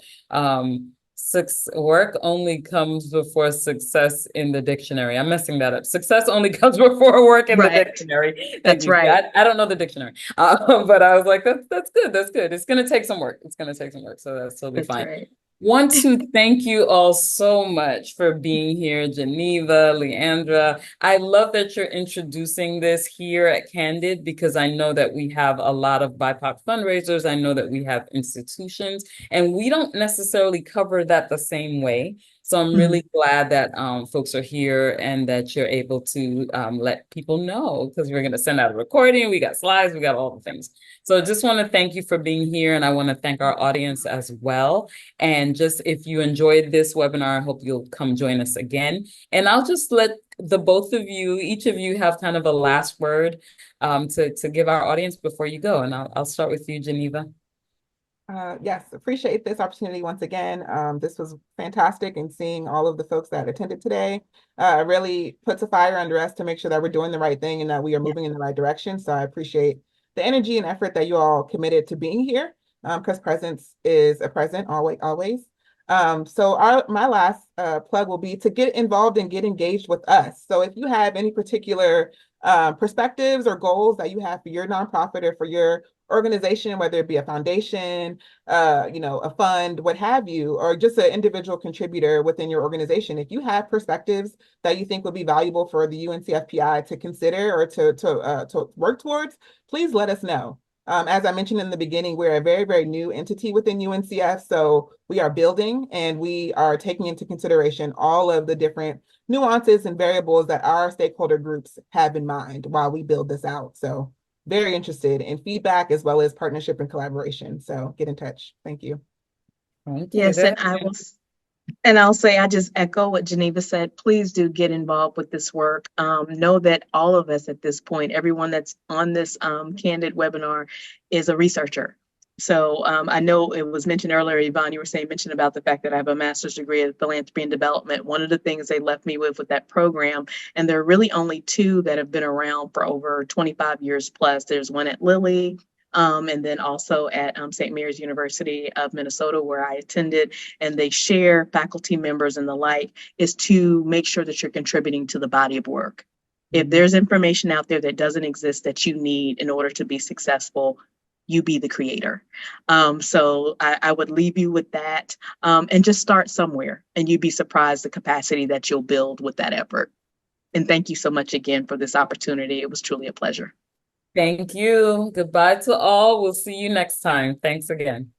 [SPEAKER 1] Work only comes before success in the dictionary. I'm messing that up. Success only comes before work in the dictionary.
[SPEAKER 4] That's right.
[SPEAKER 1] I don't know the dictionary, but I was like, that's good. That's good. It's going to take some work. It's going to take some work. So that's totally fine.
[SPEAKER 4] Right.
[SPEAKER 1] Want to thank you all so much for being here, Geneva, Leandra. I love that you're introducing this here at Candid, because I know that we have a lot of BIPOC fundraisers. I know that we have institutions, and we don't necessarily cover that the same way. So I'm really glad that folks are here and that you're able to let people know, because we're going to send out a recording. We got slides, we got all the things. So I just want to thank you for being here, and I want to thank our audience as well. And just, if you enjoyed this webinar, I hope you'll come join us again. And I'll just let the both of you, each of you, have kind of a last word to give our audience before you go. And I'll start with you, Geneva.
[SPEAKER 2] Yes, appreciate this opportunity once again. This was fantastic, and seeing all of the folks that attended today really puts a fire under us to make sure that we're doing the right thing and that we are moving in the right direction. So I appreciate the energy and effort that you all committed to being here, because presence is a present always, always. So my last plug will be to get involved and get engaged with us. So if you have any particular perspectives or goals that you have for your nonprofit or for your organization, whether it be a foundation, a fund, what have you, or just an individual contributor within your organization, if you have perspectives that you think would be valuable for the UNCFPI to consider or to work towards, please let us know. As I mentioned in the beginning, we're a very, very new entity within UNCF. So we are building and we are taking into consideration all of the different nuances and variables that our stakeholder groups have in mind while we build this out. So very interested in feedback as well as partnership and collaboration. So get in touch. Thank you.
[SPEAKER 4] Yes, and I'll say, I just echo what Geneva said. Please do get involved with this work. Know that all of us at this point, everyone that's on this Candid webinar is a researcher. So I know it was mentioned earlier, Yvonne, you were mentioned about the fact that I have a master's degree in philanthropy and development. One of the things they left me with that program, and there are really only two that have been around for over 25 years plus. There's one at Lilly, and then also at St. Mary's University of Minnesota, where I attended, and they share faculty members and the like, is to make sure that you're contributing to the body of work. If there's information out there that doesn't exist that you need in order to be successful, you be the creator. So I would leave you with that, and just start somewhere, and you'd be surprised the capacity that you'll build with that effort. And thank you so much again for this opportunity. It was truly a pleasure.
[SPEAKER 1] Thank you. Goodbye to all. We'll see you next time. Thanks again.